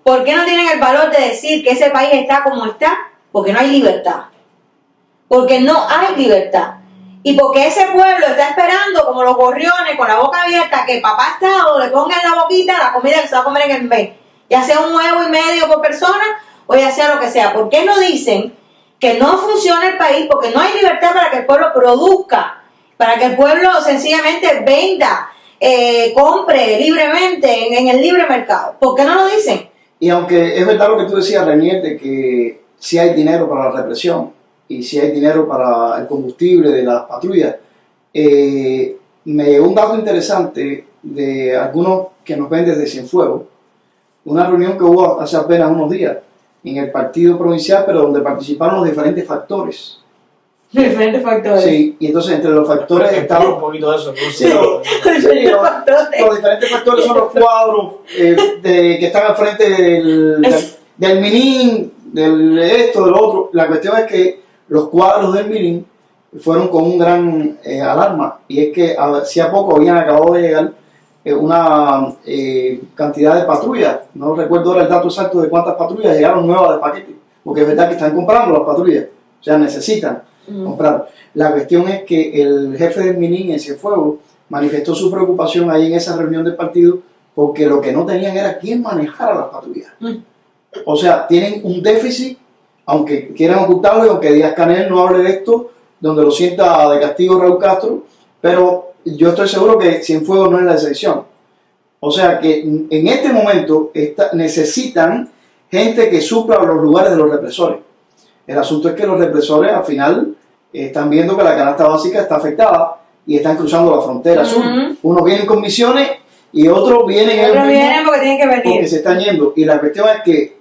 ¿Por qué no tienen el valor de decir que ese país está como está? Porque no hay libertad. Porque no hay libertad. Y porque ese pueblo está esperando, como los gorriones, con la boca abierta, que papá Estado le ponga en la boquita la comida que se va a comer en el mes. Ya sea 1,5 huevos por persona, o ya sea lo que sea. ¿Por qué no dicen que no funciona el país? Porque no hay libertad para que el pueblo produzca, para que el pueblo sencillamente venda, compre libremente en el libre mercado. ¿Por qué no lo dicen? Y aunque es verdad lo que tú decías, Renier, de que sí hay dinero para la represión y sí hay dinero para el combustible de las patrullas, me llegó un dato interesante de algunos que nos ven desde Cienfuegos, una reunión que hubo hace apenas unos días en el partido provincial, pero donde participaron los diferentes factores. Diferentes factores. Sí, y entonces entre los factores estaban un poquito de eso. Sí, los diferentes factores son los cuadros que están al frente del Minin, del esto, del otro. La cuestión es que los cuadros del Minin fueron con un gran alarma, y es que hacía poco habían acabado de llegar una cantidad de patrullas. No recuerdo ahora el dato exacto de cuántas patrullas llegaron nuevas de paquete, porque es verdad que están comprando las patrullas, o sea, necesitan comprar. La cuestión es que el jefe del Minin en Cienfuegos manifestó su preocupación ahí en esa reunión del partido, porque lo que no tenían era quién manejara las patrullas. O sea, tienen un déficit, aunque quieran ocultarlo, y aunque Díaz-Canel no hable de esto, donde lo sienta de castigo Raúl Castro, pero yo estoy seguro que Cienfuegos no es la excepción. O sea que en este momento necesitan gente que supla los lugares de los represores. El asunto es que los represores al final están viendo que la canasta básica está afectada y están cruzando la frontera sur. Unos vienen con misiones y otros vienen porque tienen que venir. Porque se están yendo. Y la cuestión es que,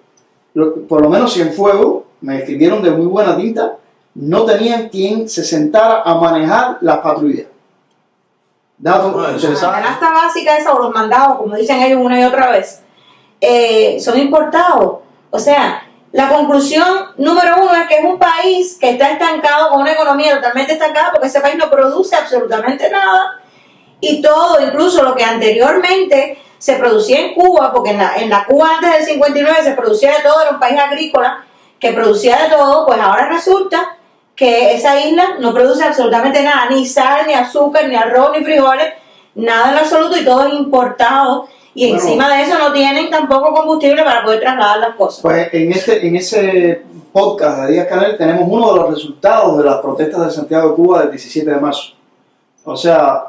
por lo menos Cienfuegos, me escribieron de muy buena tinta, no tenían quien se sentara a manejar las patrullas. Datos interesantes. La canasta básica esa, o los mandados, como dicen ellos una y otra vez, son importados. O sea, la conclusión número uno es que es un país que está estancado, con una economía totalmente estancada, porque ese país no produce absolutamente nada, y todo, incluso lo que anteriormente se producía en Cuba, porque en la Cuba antes del 59 se producía de todo, era un país agrícola que producía de todo, pues ahora resulta que esa isla no produce absolutamente nada, ni sal, ni azúcar, ni arroz, ni frijoles, nada en absoluto, y todo es importado. Y bueno, encima de eso no tienen tampoco combustible para poder trasladar las cosas. Pues en ese podcast de Díaz-Canel tenemos uno de los resultados de las protestas de Santiago de Cuba del 17 de marzo. O sea,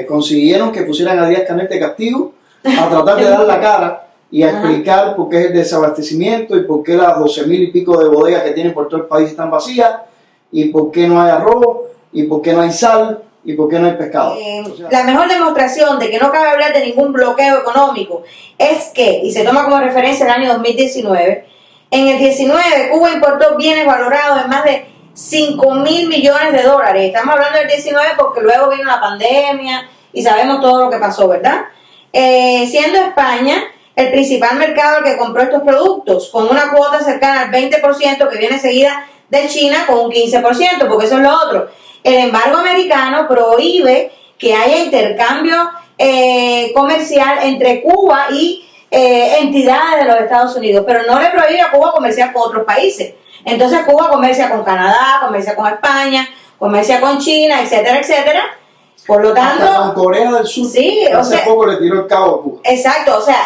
consiguieron que pusieran a Díaz-Canel de castigo a tratar de dar la cara y a explicar por qué es el desabastecimiento y por qué las 12,000 y pico de bodegas que tienen por todo el país están vacías, y por qué no hay arroz, y por qué no hay sal, y por qué no hay pescado. La mejor demostración de que no cabe hablar de ningún bloqueo económico es que, y se toma como referencia el año 2019, en el 19 Cuba importó bienes valorados en más de 5,000 millones de dólares. Estamos hablando del 19 porque luego vino la pandemia y sabemos todo lo que pasó, ¿verdad? Siendo España el principal mercado al que compró estos productos, con una cuota cercana al 20% que viene seguida de China con un 15%, porque eso es lo otro. El embargo americano prohíbe que haya intercambio comercial entre Cuba y entidades de los Estados Unidos, pero no le prohíbe a Cuba comerciar con otros países. Entonces Cuba comercia con Canadá, comercia con España, comercia con China, etcétera, etcétera. Por lo tanto, con Corea del Sur, sí, hace poco le tiró el cabo a Cuba. Exacto, o sea,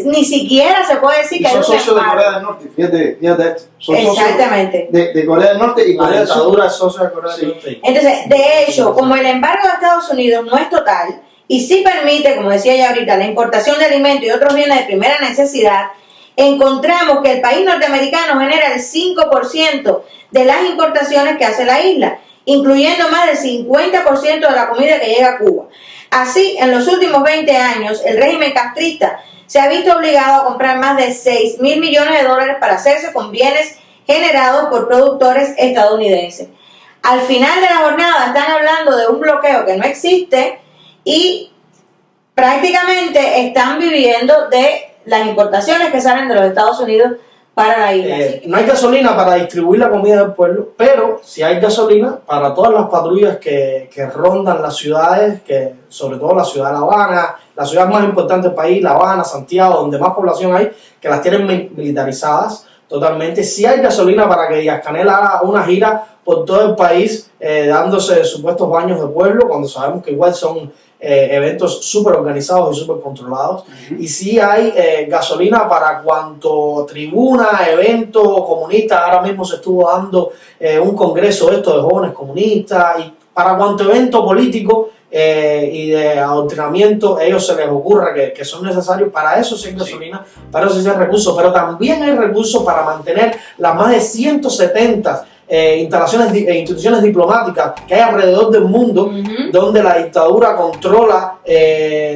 ni siquiera se puede decir que hay un socios de Corea del Norte, fíjate esto. Son exactamente. De Corea del Norte y Corea del Sur. Socios de Corea del Norte. Entonces, de hecho, como el embargo de Estados Unidos no es total y sí permite, como decía ya ahorita, la importación de alimentos y otros bienes de primera necesidad, encontramos que el país norteamericano genera el 5% de las importaciones que hace la isla, incluyendo más del 50% de la comida que llega a Cuba. Así, en los últimos 20 años, el régimen castrista se ha visto obligado a comprar más de 6,000 millones de dólares para hacerse con bienes generados por productores estadounidenses. Al final de la jornada están hablando de un bloqueo que no existe y prácticamente están viviendo de las importaciones que salen de los Estados Unidos para la isla. No hay gasolina para distribuir la comida del pueblo, pero sí hay gasolina para todas las patrullas que rondan las ciudades, que sobre todo la ciudad de La Habana, la ciudad más importante del país, La Habana, Santiago, donde más población hay, que las tienen militarizadas totalmente. Sí hay gasolina para que Díaz-Canel haga una gira por todo el país, dándose supuestos baños de pueblo, cuando sabemos que igual son eventos súper organizados y súper controlados. Y sí hay gasolina para cuanto tribuna, evento comunista. Ahora mismo se estuvo dando un congreso de jóvenes comunistas, y para cuanto evento político y de adoctrinamiento ellos se les ocurra que son necesarios. Para eso sí hay gasolina, para eso sí hay recursos, pero también hay recursos para mantener las más de 170 instituciones diplomáticas que hay alrededor del mundo, donde la dictadura controla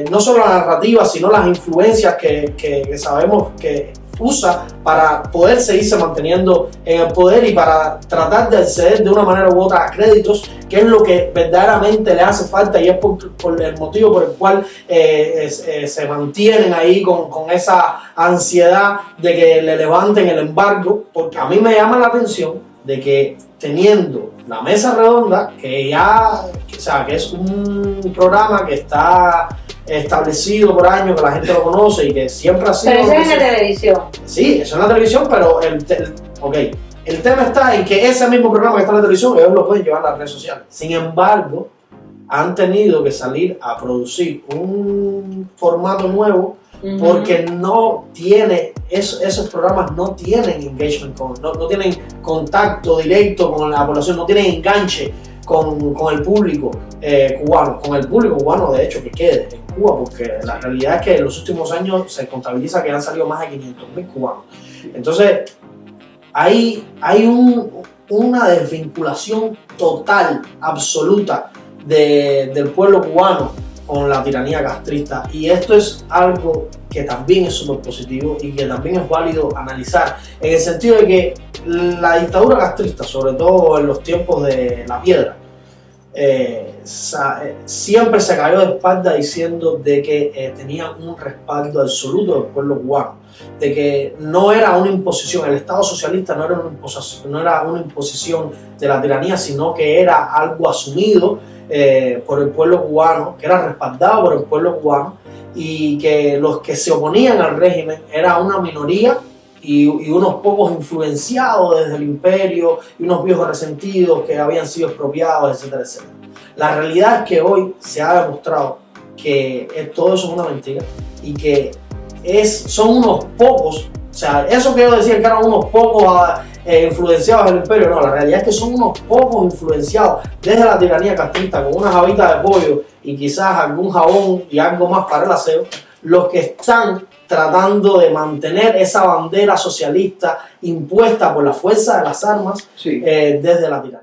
no solo la narrativa, sino las influencias que sabemos que usa para poder seguirse manteniendo en el poder y para tratar de acceder de una manera u otra a créditos, que es lo que verdaderamente le hace falta, y es por el motivo por el cual se mantienen ahí con esa ansiedad de que le levanten el embargo. Porque a mí me llama la atención de que teniendo la mesa redonda, que es un programa que está establecido por años, que la gente lo conoce y que siempre ha sido... Pero eso es en la televisión. Sí, eso es en la televisión, pero el tema está en que ese mismo programa que está en la televisión, ellos lo pueden llevar a las redes sociales. Sin embargo, han tenido que salir a producir un formato nuevo, porque no tiene, esos programas no tienen engagement, no tienen contacto directo con la población, no tienen enganche con el público cubano, con el público cubano de hecho que quede en Cuba, porque la realidad es que en los últimos años se contabiliza que han salido más de 500.000 cubanos. Entonces hay una desvinculación total, absoluta del pueblo cubano con la tiranía castrista, y esto es algo que también es súper positivo y que también es válido analizar, en el sentido de que la dictadura castrista, sobre todo en los tiempos de la piedra, siempre se cayó de espalda diciendo de que tenía un respaldo absoluto del pueblo cubano, de que no era una imposición, el Estado socialista no era una imposición de la tiranía, sino que era algo asumido por el pueblo cubano, que era respaldado por el pueblo cubano, y que los que se oponían al régimen era una minoría y unos pocos influenciados desde el imperio y unos viejos resentidos que habían sido expropiados, etcétera, etcétera. La realidad es que hoy se ha demostrado que todo eso es una mentira y que son unos pocos, o sea, eso que yo decía que eran unos pocos influenciados del imperio, no, la realidad es que son unos pocos influenciados desde la tiranía castrista, con unas habitas de pollo y quizás algún jabón y algo más para el aseo, los que están tratando de mantener esa bandera socialista impuesta por la fuerza de las armas desde la tiranía.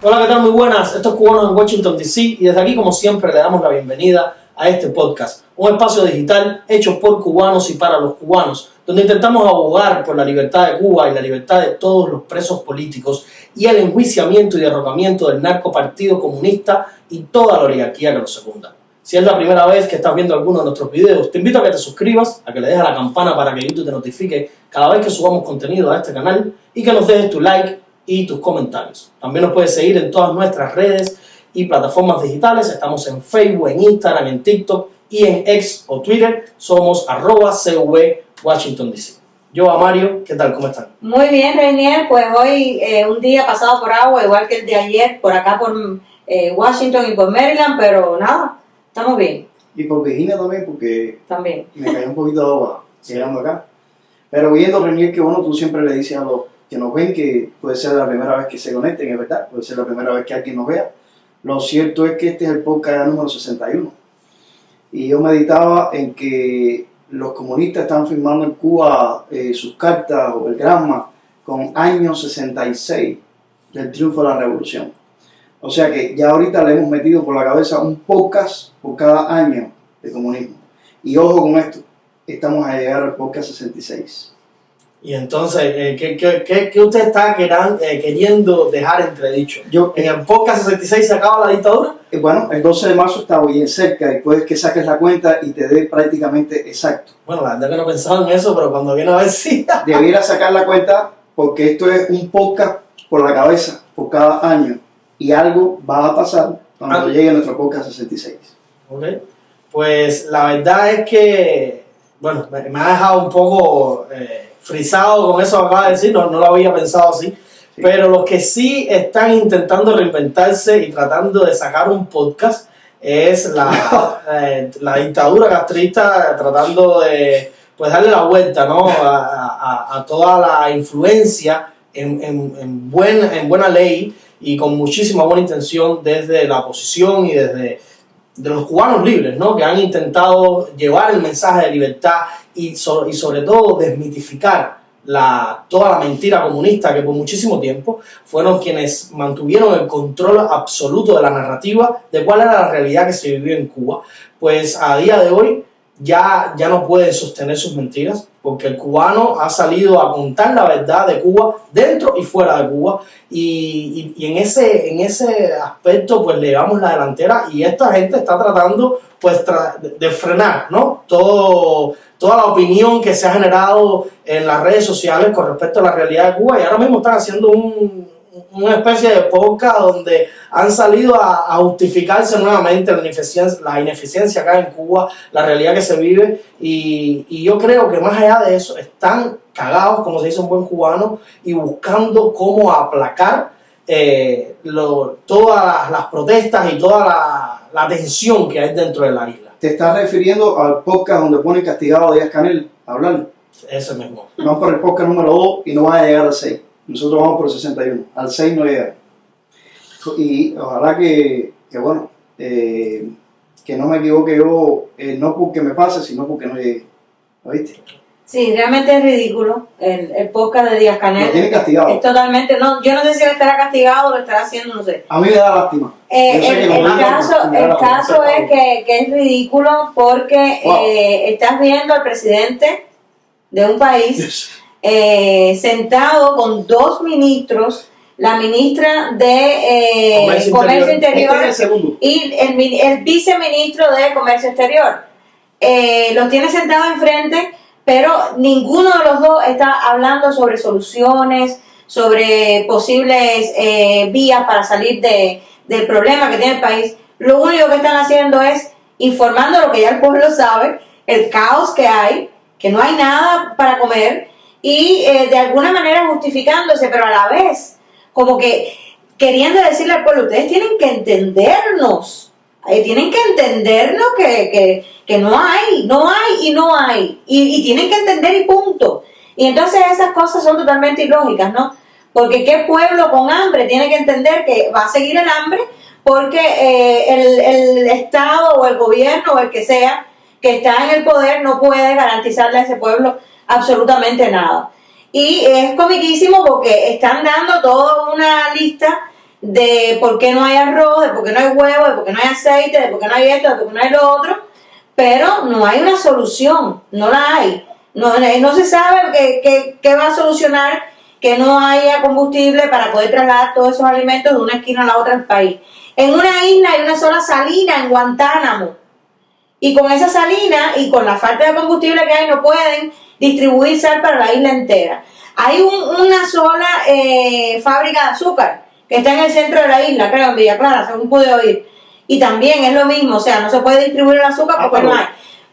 Hola, ¿qué tal? Muy buenas. Esto es Cubanos en Washington, D.C. y desde aquí, como siempre, le damos la bienvenida a este podcast, un espacio digital hecho por cubanos y para los cubanos, donde intentamos abogar por la libertad de Cuba y la libertad de todos los presos políticos y el enjuiciamiento y derrocamiento del narcopartido comunista y toda la oligarquía que lo secunda. Si es la primera vez que estás viendo alguno de nuestros videos, te invito a que te suscribas, a que le des a la campana para que YouTube te notifique cada vez que subamos contenido a este canal y que nos dejes tu like y tus comentarios. También nos puedes seguir en todas nuestras redes y plataformas digitales. Estamos en Facebook, en Instagram, en TikTok y en X o Twitter. Somos @CV Washington DC. Yo, Mario, ¿qué tal? ¿Cómo están? Muy bien, Reinier, pues hoy un día pasado por agua, igual que el de ayer, por acá por Washington y por Maryland, pero nada, estamos bien. Y por Virginia también, porque También. me cayó un poquito de agua llegando acá. Pero viendo, Renier, que bueno, tú siempre le dices a los que nos ven que puede ser la primera vez que se conecten, es verdad, puede ser la primera vez que alguien nos vea. Lo cierto es que este es el podcast número 61. Y yo meditaba en que los comunistas están firmando en Cuba sus cartas o el Granma con año 66 del triunfo de la revolución. O sea que ya ahorita le hemos metido por la cabeza un podcast por cada año de comunismo. Y ojo con esto, estamos a llegar al podcast 66. Y entonces, ¿qué usted está queriendo dejar entredicho? ¿En el podcast 66 se acaba la dictadura? Bueno, el 12 de marzo está bien cerca y puedes que saques la cuenta y te dé prácticamente exacto. Bueno, la verdad que no pensaba en eso, pero cuando viene a ver sí. Debiera sacar la cuenta porque esto es un podcast por la cabeza, por cada año. Y algo va a pasar cuando llegue nuestro podcast 66. Ok. Pues la verdad es que, bueno, me ha dejado un poco frisado con eso que acaba de decir, no lo había pensado así. Sí. Pero los que sí están intentando reinventarse y tratando de sacar un podcast es la dictadura castrista, tratando de pues darle la vuelta, ¿no? a toda la influencia en buena ley y con muchísima buena intención desde la oposición y desde los cubanos libres, ¿no? Que han intentado llevar el mensaje de libertad y sobre todo desmitificar toda la mentira comunista que por muchísimo tiempo fueron quienes mantuvieron el control absoluto de la narrativa de cuál era la realidad que se vivía en Cuba. Pues a día de hoy ya no puede sostener sus mentiras, porque el cubano ha salido a contar la verdad de Cuba dentro y fuera de Cuba, y en ese aspecto pues le llevamos la delantera, y esta gente está tratando pues de frenar, ¿no? Toda la opinión que se ha generado en las redes sociales con respecto a la realidad de Cuba, y ahora mismo están haciendo una especie de podcast donde han salido a justificarse nuevamente la ineficiencia acá en Cuba, la realidad que se vive, y yo creo que más allá de eso están cagados, como se dice un buen cubano, y buscando cómo aplacar todas las protestas y toda la tensión que hay dentro de la isla. ¿Te estás refiriendo al podcast donde pone castigado a Díaz-Canel a hablar? Ese mismo. Vamos por el podcast número 2 y no van a llegar al 6. Nosotros vamos por el 61. Al 6 no llega. Y ojalá que bueno, que no me equivoque yo, no porque me pase, sino porque no llegue. ¿Lo viste? Sí, realmente es ridículo el podcast de Díaz-Canel. Lo tiene castigado. Es totalmente, yo no sé si él estará castigado o lo estará haciendo, no sé. A mí me da lástima. El caso es que es ridículo porque estás viendo al presidente de un país sentado con dos ministros, la ministra de Comercio Interior y el viceministro de Comercio Exterior. Los tiene sentados enfrente, pero ninguno de los dos está hablando sobre soluciones, sobre posibles vías para salir del problema que tiene el país. Lo único que están haciendo es informando lo que ya el pueblo sabe, el caos que hay, que no hay nada para comer, y de alguna manera justificándose, pero a la vez como que queriendo decirle al pueblo, ustedes tienen que entendernos, tienen que entendernos que no hay, y tienen que entender y punto. Y entonces esas cosas son totalmente ilógicas, ¿no? Porque qué pueblo con hambre tiene que entender que va a seguir el hambre porque el Estado o el gobierno o el que sea que está en el poder no puede garantizarle a ese pueblo absolutamente nada. Y es comiquísimo porque están dando toda una lista de por qué no hay arroz, de por qué no hay huevo, de por qué no hay aceite, de por qué no hay esto, de por qué no hay lo otro, pero no hay una solución, no la hay. No se sabe qué va a solucionar que no haya combustible para poder trasladar todos esos alimentos de una esquina a la otra del país. En una isla hay una sola salina en Guantánamo, y con esa salina y con la falta de combustible que hay no pueden distribuir sal para la isla entera. Hay una sola fábrica de azúcar que está en el centro de la isla, creo, en Villa Clara, según pude oír. Y también es lo mismo, o sea, no se puede distribuir el azúcar porque no hay.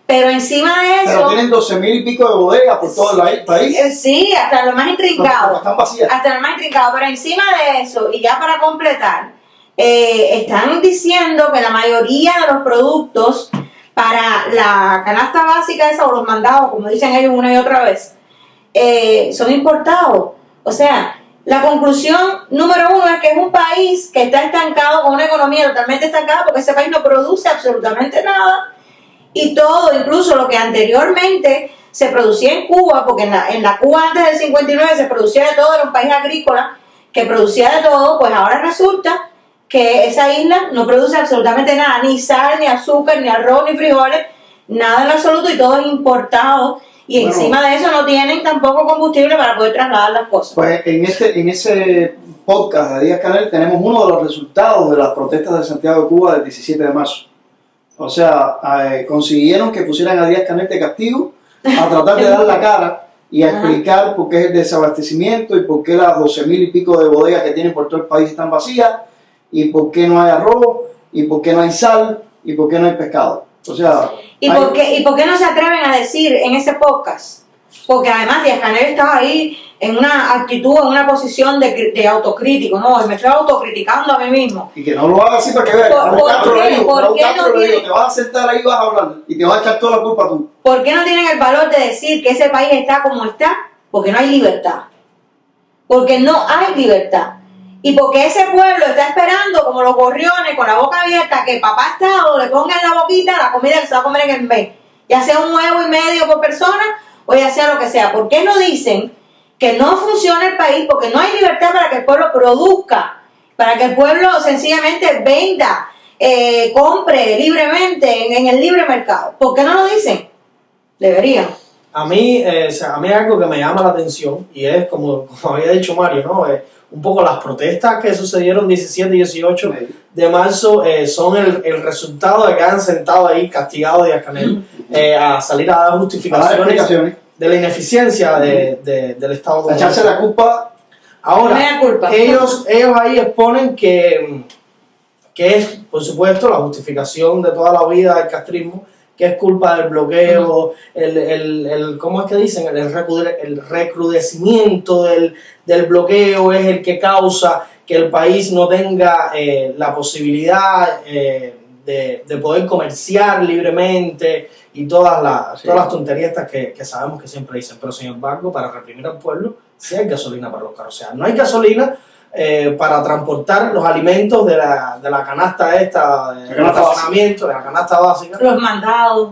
Pero encima de eso... Pero tienen 12,000 y pico de bodegas por todo el país. Sí, hasta lo más intrincado. Están vacías. Hasta lo más intrincado. Pero encima de eso, y ya para completar, están diciendo que la mayoría de los productos para la canasta básica esa, o los mandados, como dicen ellos una y otra vez, son importados. O sea, la conclusión número uno es que es un país que está estancado, con una economía totalmente estancada, porque ese país no produce absolutamente nada. Y todo, incluso lo que anteriormente se producía en Cuba, porque en la Cuba antes del 59 se producía de todo, era un país agrícola que producía de todo, pues ahora resulta que esa isla no produce absolutamente nada, ni sal, ni azúcar, ni arroz, ni frijoles, nada en absoluto, y todo es importado. Y bueno, encima de eso no tienen tampoco combustible para poder trasladar las cosas. Pues en ese podcast de Díaz-Canel tenemos uno de los resultados de las protestas de Santiago de Cuba del 17 de marzo. O sea, consiguieron que pusieran a Díaz-Canel de castigo a tratar de dar la cara y a explicar por qué es el desabastecimiento y por qué las 12,000 y pico de bodegas que tienen por todo el país están vacías y por qué no hay arroz y por qué no hay sal y por qué no hay pescado. O sea, ¿Y por qué no se atreven a decir en ese podcast? Porque además Díaz-Canel estaba ahí en una actitud, en una posición de autocrítico, no, me estoy autocriticando a mí mismo. Y que no lo haga así para que veas. ¿Por qué no tienen? Te vas a sentar ahí y vas a hablar y te vas a echar toda la culpa tú. ¿Por qué no tienen el valor de decir que ese país está como está? Porque no hay libertad. Porque no hay libertad. Y porque ese pueblo está esperando, como los gorriones, con la boca abierta, que papá Estado le ponga en la boquita la comida que se va a comer en el mes. Ya sea 1,5 huevos por persona o ya sea lo que sea. ¿Por qué no dicen que no funciona el país? Porque no hay libertad para que el pueblo produzca, para que el pueblo sencillamente venda, compre libremente en el libre mercado. ¿Por qué no lo dicen? Deberían. A mí hay algo que me llama la atención y es, como había dicho Mario, ¿no? Un poco las protestas que sucedieron 17 y 18 de marzo son el resultado de que han sentado ahí castigados de Díaz-Canel a salir a dar justificaciones de la ineficiencia del Estado. A echarse la culpa. Ahora, ellos ahí exponen que es, por supuesto, la justificación de toda la vida del castrismo, que es culpa del bloqueo, ¿cómo es que dicen? El recrudecimiento del bloqueo es el que causa que el país no tenga la posibilidad de poder comerciar libremente y todas las tonterías estas que sabemos que siempre dicen. Pero sin embargo, para reprimir al pueblo, sí hay gasolina para los carros. O sea, no hay gasolina para transportar los alimentos de la canasta esta, de racionamiento, de la canasta básica. Los mandados.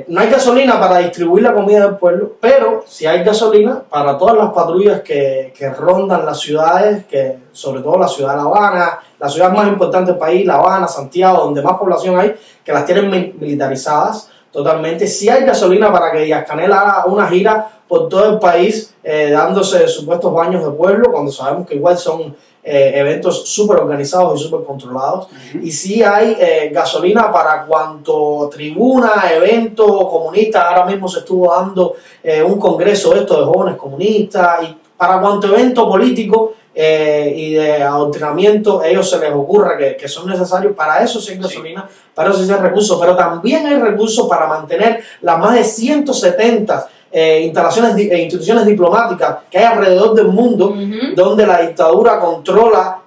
No hay gasolina para distribuir la comida del pueblo, pero sí hay gasolina para todas las patrullas que rondan las ciudades, que sobre todo la ciudad de La Habana, la ciudad más importante del país, La Habana, Santiago, donde más población hay, que las tienen militarizadas totalmente. Sí hay gasolina para que Díaz-Canel haga una gira por todo el país dándose supuestos baños de pueblo, cuando sabemos que igual son eventos súper organizados y súper controlados. Y sí hay gasolina para cuanto tribuna, evento comunista. Ahora mismo se estuvo dando un congreso de jóvenes comunistas, y para cuanto evento político y de adoctrinamiento ellos se les ocurra que son necesarios. Para eso sí hay gasolina, para eso sí hay recursos, pero también hay recursos para mantener las más de 170 instituciones diplomáticas que hay alrededor del mundo, donde la dictadura controla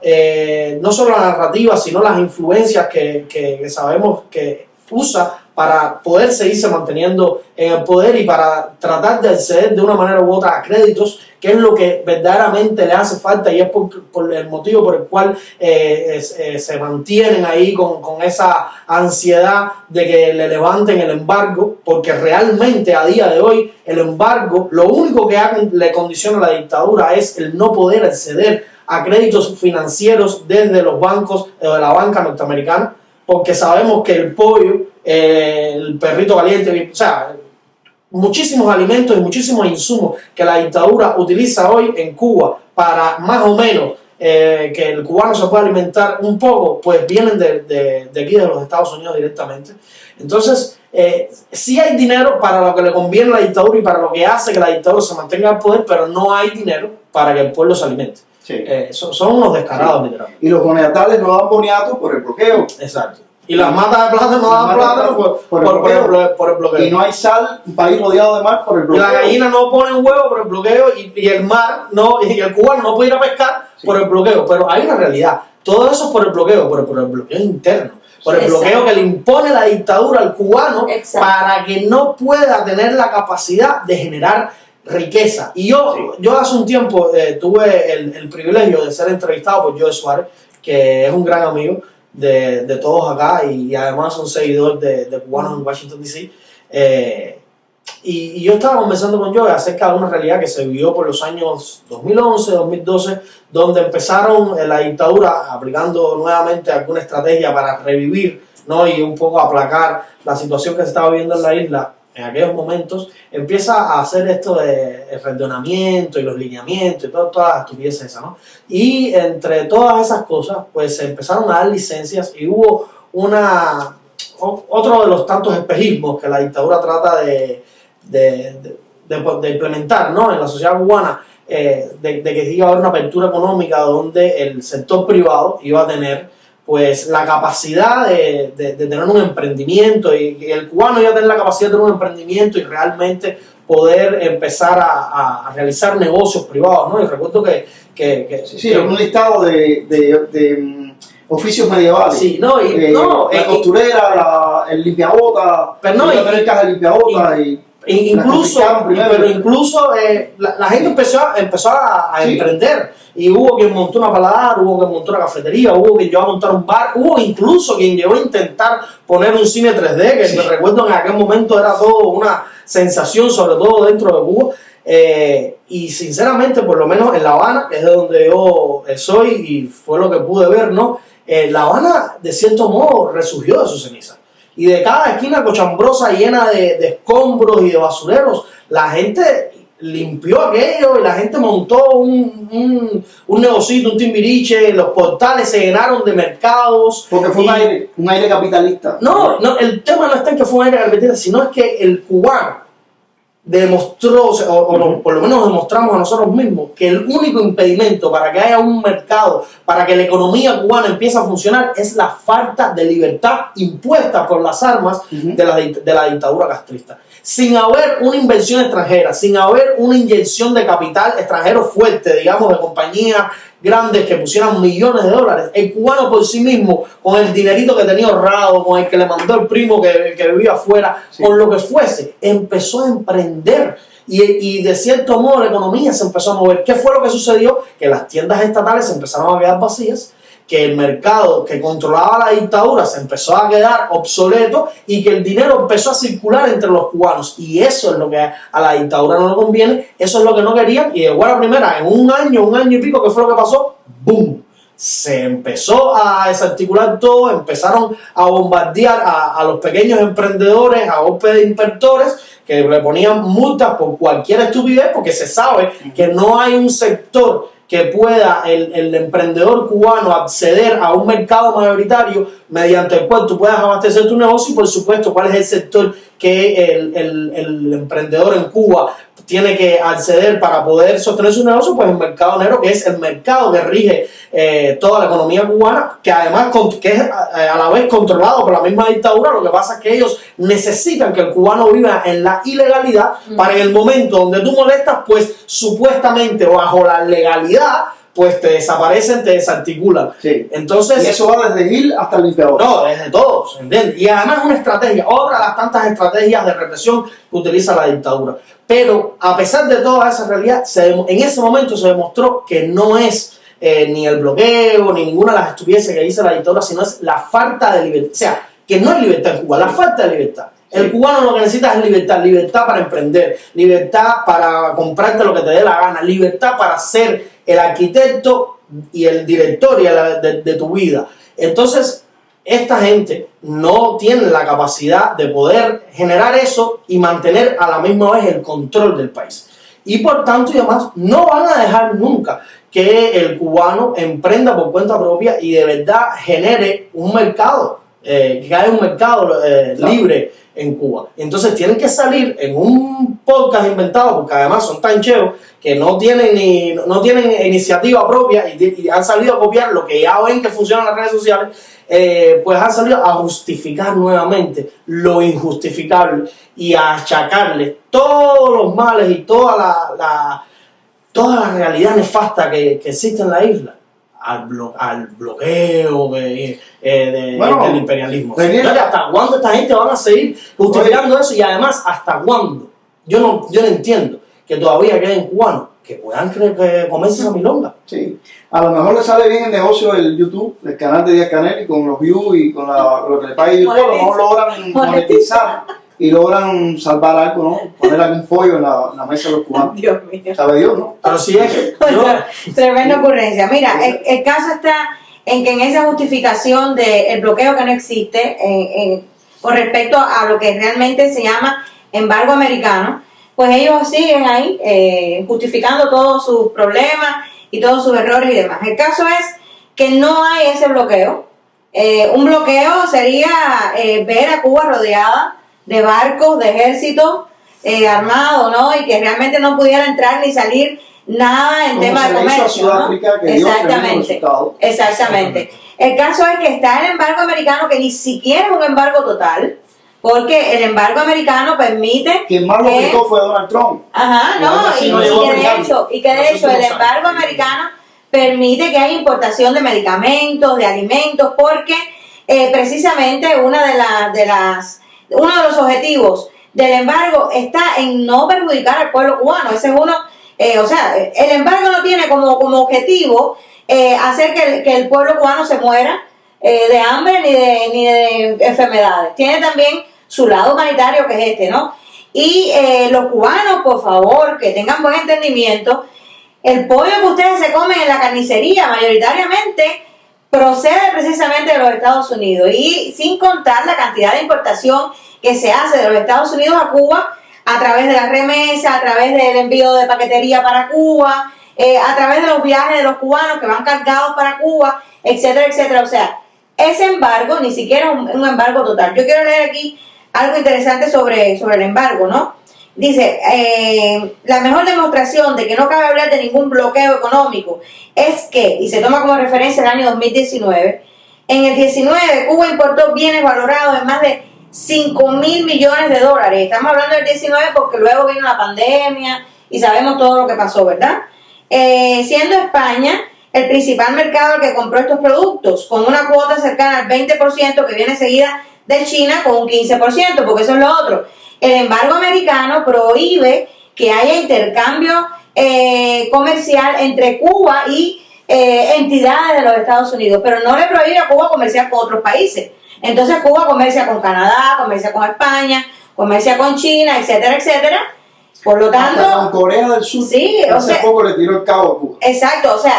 no solo la narrativa, sino las influencias que sabemos que usa para poder seguirse manteniendo en el poder y para tratar de acceder de una manera u otra a créditos, que es lo que verdaderamente le hace falta, y es por el motivo por el cual se mantienen ahí con esa ansiedad de que le levanten el embargo, porque realmente a día de hoy el embargo, lo único que le condiciona a la dictadura es el no poder acceder a créditos financieros desde los bancos de la banca norteamericana, porque sabemos que el pollo, el perrito caliente, o sea, muchísimos alimentos y muchísimos insumos que la dictadura utiliza hoy en Cuba para más o menos que el cubano se pueda alimentar un poco, pues vienen de aquí, de los Estados Unidos directamente. Entonces, sí hay dinero para lo que le conviene a la dictadura y para lo que hace que la dictadura se mantenga al poder, pero no hay dinero para que el pueblo se alimente. Sí. Son unos descarados, literalmente. Y los boniatales no dan boniato por el bloqueo. Exacto. Y las matas de plata no dan plata por el bloqueo. Y no hay sal, un país rodeado de mar por el Y bloqueo. la gallina no pone huevo por el bloqueo y el mar no, y el cubano no puede ir a pescar por el bloqueo. Pero hay una realidad. Todo eso es por el bloqueo, pero por el bloqueo interno. Por el bloqueo que le impone la dictadura al cubano para que no pueda tener la capacidad de generar riqueza. Y yo hace un tiempo tuve el privilegio de ser entrevistado por Joe Suárez, que es un gran amigo de todos acá y además un seguidor de cubanos en Washington DC. Y yo estaba conversando con Joe acerca de una realidad que se vivió por los años 2011, 2012, donde empezaron la dictadura aplicando nuevamente alguna estrategia para revivir, ¿no? Y un poco aplacar la situación que se estaba viviendo en la isla. En aquellos momentos empieza a hacer esto de el reordenamiento y los lineamientos y todas las estupideces esas, ¿no? Y entre todas esas cosas, pues se empezaron a dar licencias y hubo otro de los tantos espejismos que la dictadura trata de implementar, ¿no? En la sociedad cubana, de que iba a haber una apertura económica donde el sector privado iba a tener pues la capacidad de tener un emprendimiento y el cubano iba a tener la capacidad de tener un emprendimiento y realmente poder empezar a realizar negocios privados, ¿no? Y recuerdo que un listado de oficios medievales. Sí, la costurera, el limpiabota, tener caja de limpiabota incluso la gente empezó a emprender. Y hubo quien montó una paladar, hubo quien montó una cafetería, hubo quien llevó a montar un bar, hubo incluso quien llegó a intentar poner un cine 3D, que me recuerdo en aquel momento era todo una sensación, sobre todo dentro de Cuba. Y sinceramente, por lo menos en La Habana, que es de donde yo soy y fue lo que pude ver, ¿no? La Habana, de cierto modo, resurgió de sus cenizas. Y de cada esquina cochambrosa llena de escombros y de basureros, la gente limpió aquello y la gente montó un negocito, un timbiriche, los portales se llenaron de mercados. Porque fue un aire capitalista. No, el tema no está en que fue un aire capitalista, sino es que el cubano demostró, o por lo menos demostramos a nosotros mismos, que el único impedimento para que haya un mercado, para que la economía cubana empiece a funcionar, es la falta de libertad impuesta por las armas de la dictadura castrista. Sin haber una inversión extranjera, sin haber una inyección de capital extranjero fuerte, digamos, de compañías grandes que pusieran millones de dólares, el cubano por sí mismo, con el dinerito que tenía ahorrado, con el que le mandó el primo que vivía afuera, con lo que fuese, empezó a emprender. Y de cierto modo la economía se empezó a mover. ¿Qué fue lo que sucedió? Que las tiendas estatales se empezaron a quedar vacías, que el mercado que controlaba la dictadura se empezó a quedar obsoleto y que el dinero empezó a circular entre los cubanos. Y eso es lo que a la dictadura no le conviene, eso es lo que no querían. Y de buena primera, en un año y pico, ¿qué fue lo que pasó? ¡Boom! Se empezó a desarticular todo, empezaron a bombardear a los pequeños emprendedores, a golpe de inspectores, que le ponían multas por cualquier estupidez, porque se sabe que no hay un sector que pueda el emprendedor cubano acceder a un mercado mayoritario mediante el cual tú puedas abastecer tu negocio y, por supuesto, cuál es el sector que el emprendedor en Cuba tiene que acceder para poder sostener su negocio, pues el mercado negro, que es el mercado que rige toda la economía cubana, que además que es a la vez controlado por la misma dictadura. Lo que pasa es que ellos necesitan que el cubano viva en la ilegalidad para en el momento donde tú molestas, pues supuestamente bajo la legalidad, pues te desaparecen, te desarticulan. Sí. Entonces, y eso va desde Gil hasta el limpiador. No, desde todos, ¿entiendes? Y además una estrategia, otra de las tantas estrategias de represión que utiliza la dictadura. Pero a pesar de toda esa realidad, en ese momento se demostró que no es ni el bloqueo, ni ninguna de las estupideces que dice la dictadura, sino es la falta de libertad. O sea, que no hay libertad en Cuba, la falta de libertad. El cubano lo que necesita es libertad, libertad para emprender, libertad para comprarte lo que te dé la gana, libertad para ser el arquitecto y el director de tu vida. Entonces, esta gente no tiene la capacidad de poder generar eso y mantener a la misma vez el control del país. Y por tanto y además no van a dejar nunca que el cubano emprenda por cuenta propia y de verdad genere un mercado, que haya un mercado libre en Cuba. Entonces tienen que salir en un podcast inventado, porque además son tan cheos que no tienen iniciativa propia y han salido a copiar lo que ya ven que funciona en las redes sociales. Pues han salido a justificar nuevamente lo injustificable y a achacarle todos los males y toda la realidad nefasta que existe en la isla al bloqueo del imperialismo. ¿Hasta cuándo esta gente van a seguir justificando eso? Y además, ¿hasta cuándo? Yo no endo que todavía queden cubanos que puedan comerse esa milonga. Sí, a lo mejor le sale bien el negocio del YouTube, el canal de Díaz-Canel, y con los views y con lo que le paga YouTube, a lo mejor logran monetizar y logran salvar algo, ¿no? Poner algún pollo en la mesa de los cubanos. Dios mío. ¿Sabe Dios, no? Pero sí es que tremenda ocurrencia. Mira, el caso está en que en esa justificación del bloqueo que no existe con respecto a lo que realmente se llama embargo americano, pues ellos siguen ahí justificando todos sus problemas y todos sus errores y demás. El caso es que no hay ese bloqueo. Un bloqueo sería ver a Cuba rodeada de barcos, de ejércitos armados, ¿no? Y que realmente no pudiera entrar ni salir nada en tema de comercio. Sudáfrica, ¿no? Que exactamente. El caso es que está el embargo americano, que ni siquiera es un embargo total, porque el embargo americano permite que más lo quitó fue Donald Trump. Ajá, no, y que de hecho el embargo americano permite que haya importación de medicamentos, de alimentos, porque precisamente uno de los objetivos del embargo está en no perjudicar al pueblo cubano. Ese es uno, el embargo no tiene como objetivo hacer que el pueblo cubano se muera de hambre ni de enfermedades. Tiene también su lado humanitario, que es este, ¿no? Y los cubanos, por favor, que tengan buen entendimiento, el pollo que ustedes se comen en la carnicería mayoritariamente procede precisamente de los Estados Unidos, y sin contar la cantidad de importación que se hace de los Estados Unidos a Cuba a través de las remesas, a través del envío de paquetería para Cuba, a través de los viajes de los cubanos que van cargados para Cuba, etcétera, etcétera. O sea, ese embargo ni siquiera es un embargo total. Yo quiero leer aquí algo interesante sobre el embargo, ¿no? Dice, la mejor demostración de que no cabe hablar de ningún bloqueo económico es que, y se toma como referencia el año 2019, en el 19 Cuba importó bienes valorados en más de 5.000 millones de dólares. Estamos hablando del 19 porque luego vino la pandemia y sabemos todo lo que pasó, ¿verdad? Siendo España el principal mercado al que compró estos productos, con una cuota cercana al 20% que viene seguida de China con un 15%, porque eso es lo otro. El embargo americano prohíbe que haya intercambio comercial entre Cuba y entidades de los Estados Unidos, pero no le prohíbe a Cuba comerciar con otros países. Entonces Cuba comercia con Canadá, comercia con España, comercia con China, etcétera, etcétera. Por lo tanto, hasta con Corea del Sur, sí, hace poco le tiró el cabo a Cuba. Exacto, o sea,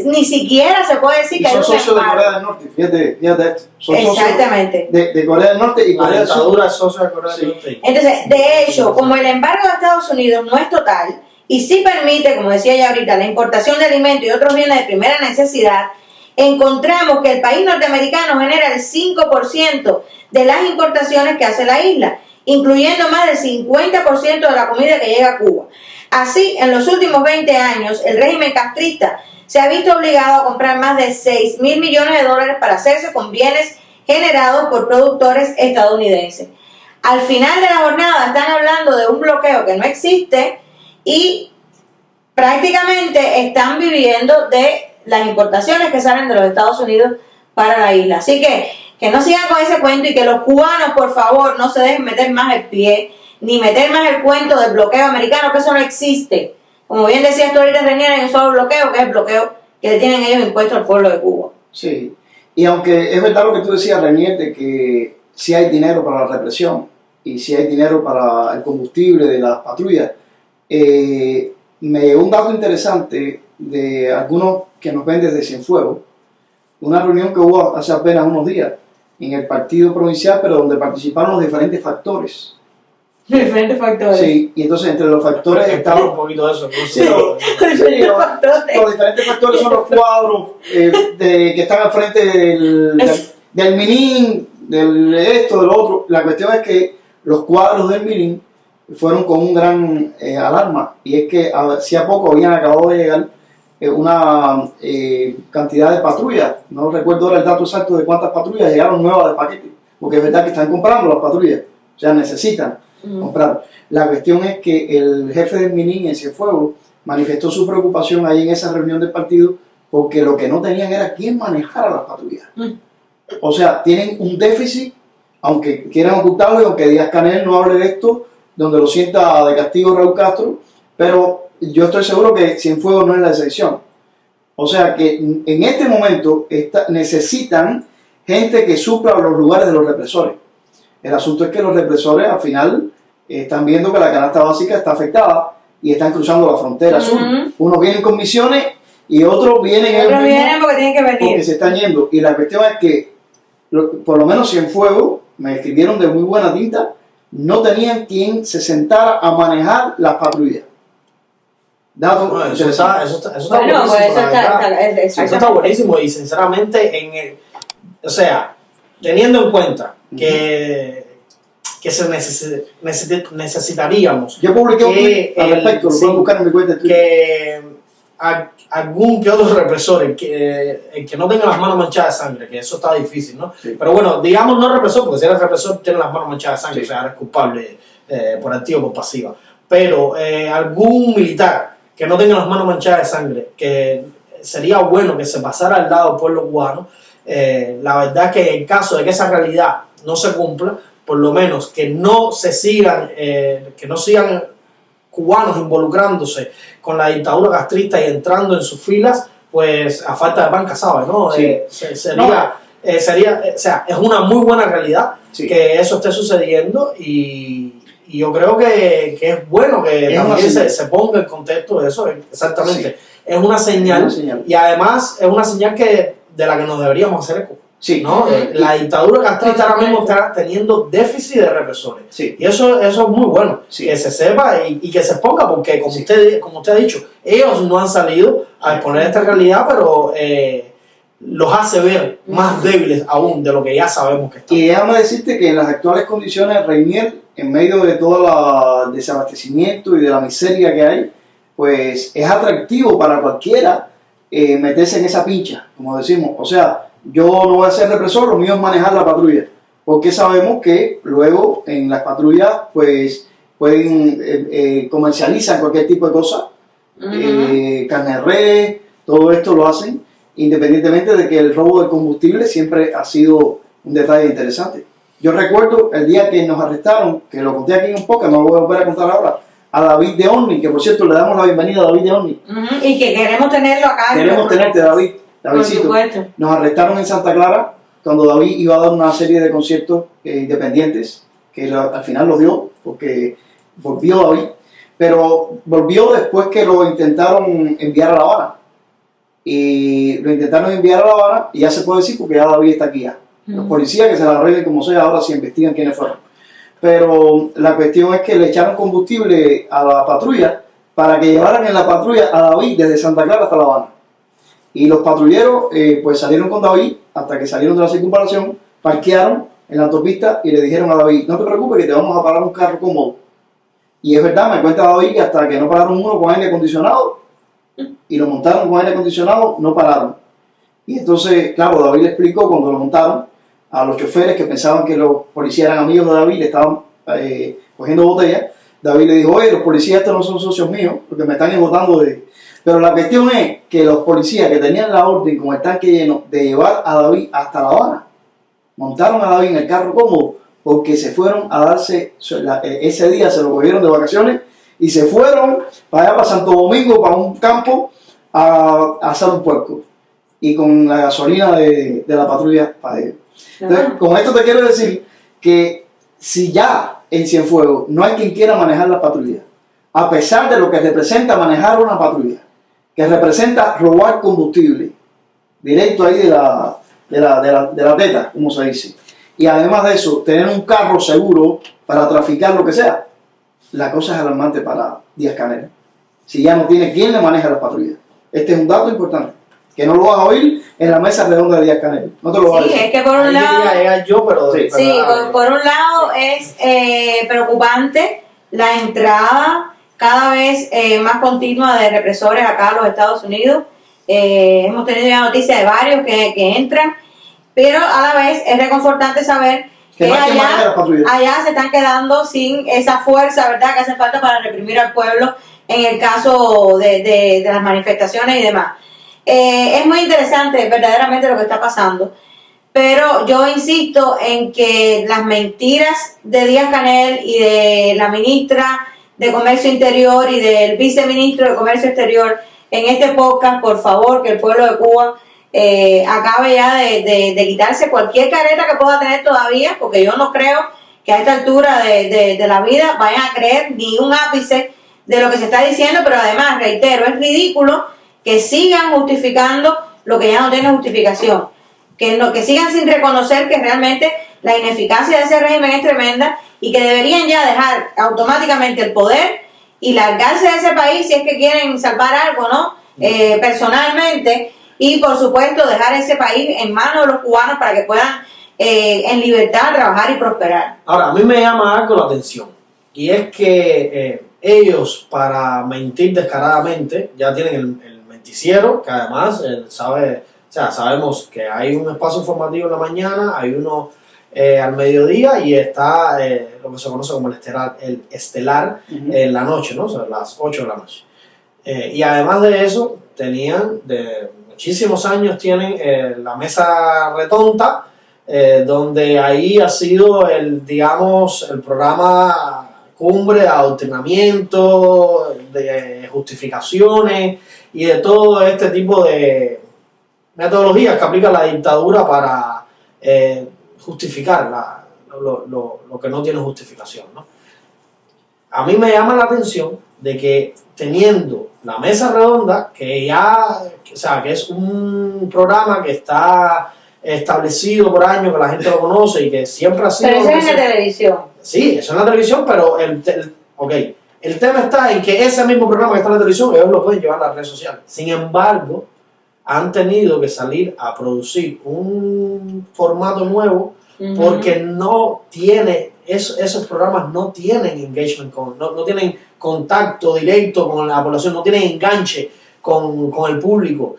ni siquiera se puede decir que hay un son socios de Corea del Norte, fíjate esto. Son exactamente. De Corea del Norte y Corea del Sur. Es socio de Corea del Norte. Entonces, de hecho, como el embargo de Estados Unidos no es total y sí permite, como decía ya ahorita, la importación de alimentos y otros bienes de primera necesidad, encontramos que el país norteamericano genera el 5% de las importaciones que hace la isla, incluyendo más del 50% de la comida que llega a Cuba. Así, en los últimos 20 años, el régimen castrista se ha visto obligado a comprar más de 6.000 millones de dólares para hacerse con bienes generados por productores estadounidenses. Al final de la jornada están hablando de un bloqueo que no existe y prácticamente están viviendo de las importaciones que salen de los Estados Unidos para la isla. Así que no sigan con ese cuento y que los cubanos, por favor, no se dejen meter más el pie, ni meter más el cuento del bloqueo americano, que eso no existe. Como bien decías tú ahorita, Renier, hay un solo bloqueo, que es el bloqueo que le tienen ellos impuesto al pueblo de Cuba. Sí, y aunque es verdad lo que tú decías, Renier, de que sí hay dinero para la represión y sí hay dinero para el combustible de las patrullas, me llegó un dato interesante de algunos que nos ven desde Cienfuegos, una reunión que hubo hace apenas unos días en el partido provincial, pero donde participaron los diferentes factores. Diferentes factores. Sí, y entonces entre los factores estaban un poquito de eso. Sí, los diferentes factores son los cuadros que están al frente del Minin, del esto, del otro. La cuestión es que los cuadros del mirin fueron con un gran alarma, y es que hacía poco habían acabado de llegar una cantidad de patrullas, no recuerdo ahora el dato exacto de cuántas patrullas llegaron nuevas de paquete, porque es verdad que están comprando las patrullas, o sea, necesitan comprar. La cuestión es que el jefe del mirin en Cienfuegos manifestó su preocupación ahí en esa reunión del partido, porque lo que no tenían era quién manejara las patrullas. O sea, tienen un déficit, aunque quieran ocultarlo y aunque Díaz-Canel no hable de esto, donde lo sienta de castigo Raúl Castro, pero yo estoy seguro que Cienfuegos no es la excepción. O sea que en este momento necesitan gente que supla los lugares de los represores. El asunto es que los represores al final están viendo que la canasta básica está afectada y están cruzando la frontera sur. Unos vienen con misiones y otros vienen porque tienen que venir. Porque se están yendo. Y la cuestión es que, por lo menos Cienfuegos, me escribieron de muy buena tinta, no tenían quien se sentara a manejar las patrullas. Bueno, eso está buenísimo. Eso está buenísimo y sinceramente, o sea, teniendo en cuenta que necesitaríamos. Yo publiqué al respecto, lo pueden buscar en mi cuenta de Twitter. Que algún que otro represor, que no tenga las manos manchadas de sangre, que eso está difícil, ¿no? Sí. Pero bueno, digamos no represor, porque si eres represor tiene las manos manchadas de sangre, sí. O sea, eres culpable por activa o por pasiva. Pero algún militar que no tenga las manos manchadas de sangre, que sería bueno que se pasara al lado del pueblo cubano, la verdad que en caso de que esa realidad no se cumpla, por lo menos que no sigan cubanos involucrándose con la dictadura castrista y entrando en sus filas, pues a falta de pan casado, ¿no? Sí. Sería, o sea, es una muy buena realidad, sí, que eso esté sucediendo y yo creo que es bueno que también se ponga en contexto de eso, exactamente. Sí. Es una señal, y además es una señal de la que nos deberíamos hacer eco. Sí. ¿No? La dictadura castrista ahora mismo está teniendo déficit de represores. Sí. Y eso es muy bueno, sí, que se sepa y que se exponga, porque como, sí, usted ha dicho, ellos no han salido a exponer esta realidad, pero los hace ver más débiles aún de lo que ya sabemos que están. Y déjame decirte que en las actuales condiciones, Reinier, en medio de todo el desabastecimiento y de la miseria que hay, pues es atractivo para cualquiera meterse en esa pincha, como decimos. O sea, yo no voy a ser represor, lo mío es manejar la patrulla, porque sabemos que luego en las patrullas pues pueden comercializar cualquier tipo de cosa, carne de res, todo esto lo hacen, independientemente de que el robo de combustible siempre ha sido un detalle interesante. Yo recuerdo el día que nos arrestaron, que lo conté aquí un poco, no lo voy a volver a contar ahora, a David de Orni, que por cierto le damos la bienvenida a David de Orni. Y que queremos tenerlo acá. Queremos tenerte, Davidcito. Nos arrestaron en Santa Clara cuando David iba a dar una serie de conciertos independientes, que al final lo dio, porque volvió David, pero volvió después que lo intentaron enviar a La Habana. Y lo intentaron enviar a La Habana, y ya se puede decir porque ya David está aquí ya. Los policías que se la arreglen como sea, ahora sí investigan quiénes fueron. Pero la cuestión es que le echaron combustible a la patrulla para que llevaran en la patrulla a David desde Santa Clara hasta La Habana. Y los patrulleros pues salieron con David hasta que salieron de la circunvalación, parquearon en la autopista y le dijeron a David: no te preocupes que te vamos a parar un carro cómodo. Y es verdad, me cuenta David que hasta que no pararon uno con aire acondicionado y lo montaron con aire acondicionado, no pararon. Y entonces, claro, David le explicó cuando lo montaron a los choferes que pensaban que los policías eran amigos de David, le estaban cogiendo botellas. David le dijo: oye, los policías estos no son socios míos, porque me están embotando de... Pero la cuestión es que los policías que tenían la orden con el tanque lleno de llevar a David hasta La Habana, montaron a David en el carro cómodo, porque se fueron a darse, ese día se lo cogieron de vacaciones y se fueron para allá, para Santo Domingo, para un campo, a hacer un puerco. Y con la gasolina de la patrulla para ellos. Entonces, con esto te quiero decir que si ya en Cienfuegos no hay quien quiera manejar la patrulla, a pesar de lo que representa manejar una patrulla, que representa robar combustible, directo ahí de la teta, como se dice, y además de eso, tener un carro seguro para traficar lo que sea, la cosa es alarmante para Díaz-Canel. Si ya no tiene quien le maneja las patrullas. Este es un dato importante. que no lo vas a oír en la mesa redonda de Díaz-Canel. No te lo vas a decir. Sí, es que por un lado... llegar yo, pero por un lado es preocupante la entrada cada vez más continua de represores acá a los Estados Unidos. Hemos tenido ya noticias de varios que entran, pero a la vez es reconfortante saber que allá se están quedando sin esa fuerza, ¿verdad?, que hace falta para reprimir al pueblo en el caso de las manifestaciones y demás. Es muy interesante verdaderamente lo que está pasando, pero yo insisto en que las mentiras de Díaz-Canel y de la ministra de Comercio Interior y del viceministro de Comercio Exterior en este podcast, por favor, que el pueblo de Cuba acabe ya de quitarse cualquier careta que pueda tener todavía, porque yo no creo que a esta altura de la vida vayan a creer ni un ápice de lo que se está diciendo, pero además, reitero, es ridículo que sigan justificando lo que ya no tiene justificación, que sigan sin reconocer que realmente la ineficacia de ese régimen es tremenda y que deberían ya dejar automáticamente el poder y largarse de ese país si es que quieren salvar algo, ¿no? Personalmente, y por supuesto dejar ese país en manos de los cubanos para que puedan en libertad trabajar y prosperar. Ahora, a mí me llama algo la atención, y es que ellos, para mentir descaradamente, ya tienen el noticiero, que además sabemos que hay un espacio informativo en la mañana, hay uno al mediodía y está lo que se conoce como el estelar en la noche, ¿no? O sea, las 8 de la noche. Y además de eso, tenían de muchísimos años, tienen la mesa redonda, donde ahí ha sido el programa cumbre de adoctrinamiento, de justificaciones y de todo este tipo de metodologías que aplica la dictadura para justificar lo que no tiene justificación, ¿no? A mí me llama la atención de que teniendo la mesa redonda, que es un programa que está establecido por años, que la gente lo conoce y que siempre ha sido... Pero eso es en la televisión. Sí, eso es en la televisión, pero el tema está en que ese mismo programa que está en la televisión, ellos lo pueden llevar a las redes sociales. Sin embargo, han tenido que salir a producir un formato nuevo porque no tiene, esos programas no tienen engagement, no tienen contacto directo con la población, no tienen enganche con el público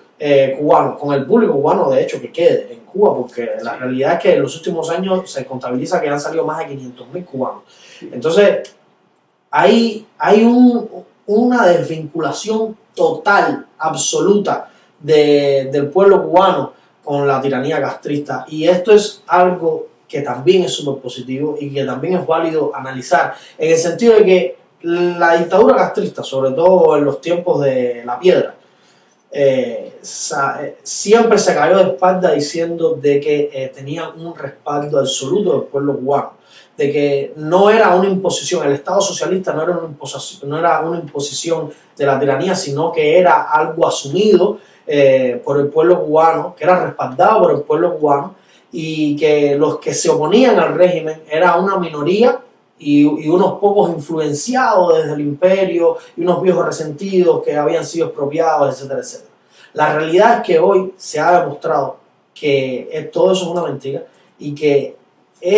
cubano, con el público cubano de hecho que quede en Cuba, porque la realidad es que en los últimos años se contabiliza que han salido más de 500.000 cubanos. Entonces, hay una desvinculación total, absoluta del pueblo cubano con la tiranía castrista, y esto es algo que también es súper positivo y que también es válido analizar, en el sentido de que la dictadura castrista, sobre todo en los tiempos de la piedra, siempre se cayó de espalda diciendo de que tenían un respaldo absoluto del pueblo cubano, de que no era una imposición, el Estado socialista no era una imposición de la tiranía, sino que era algo asumido por el pueblo cubano, que era respaldado por el pueblo cubano, y que los que se oponían al régimen era una minoría y unos pocos influenciados desde el imperio y unos viejos resentidos que habían sido expropiados, etcétera, etcétera. La realidad es que hoy se ha demostrado que todo eso es una mentira y que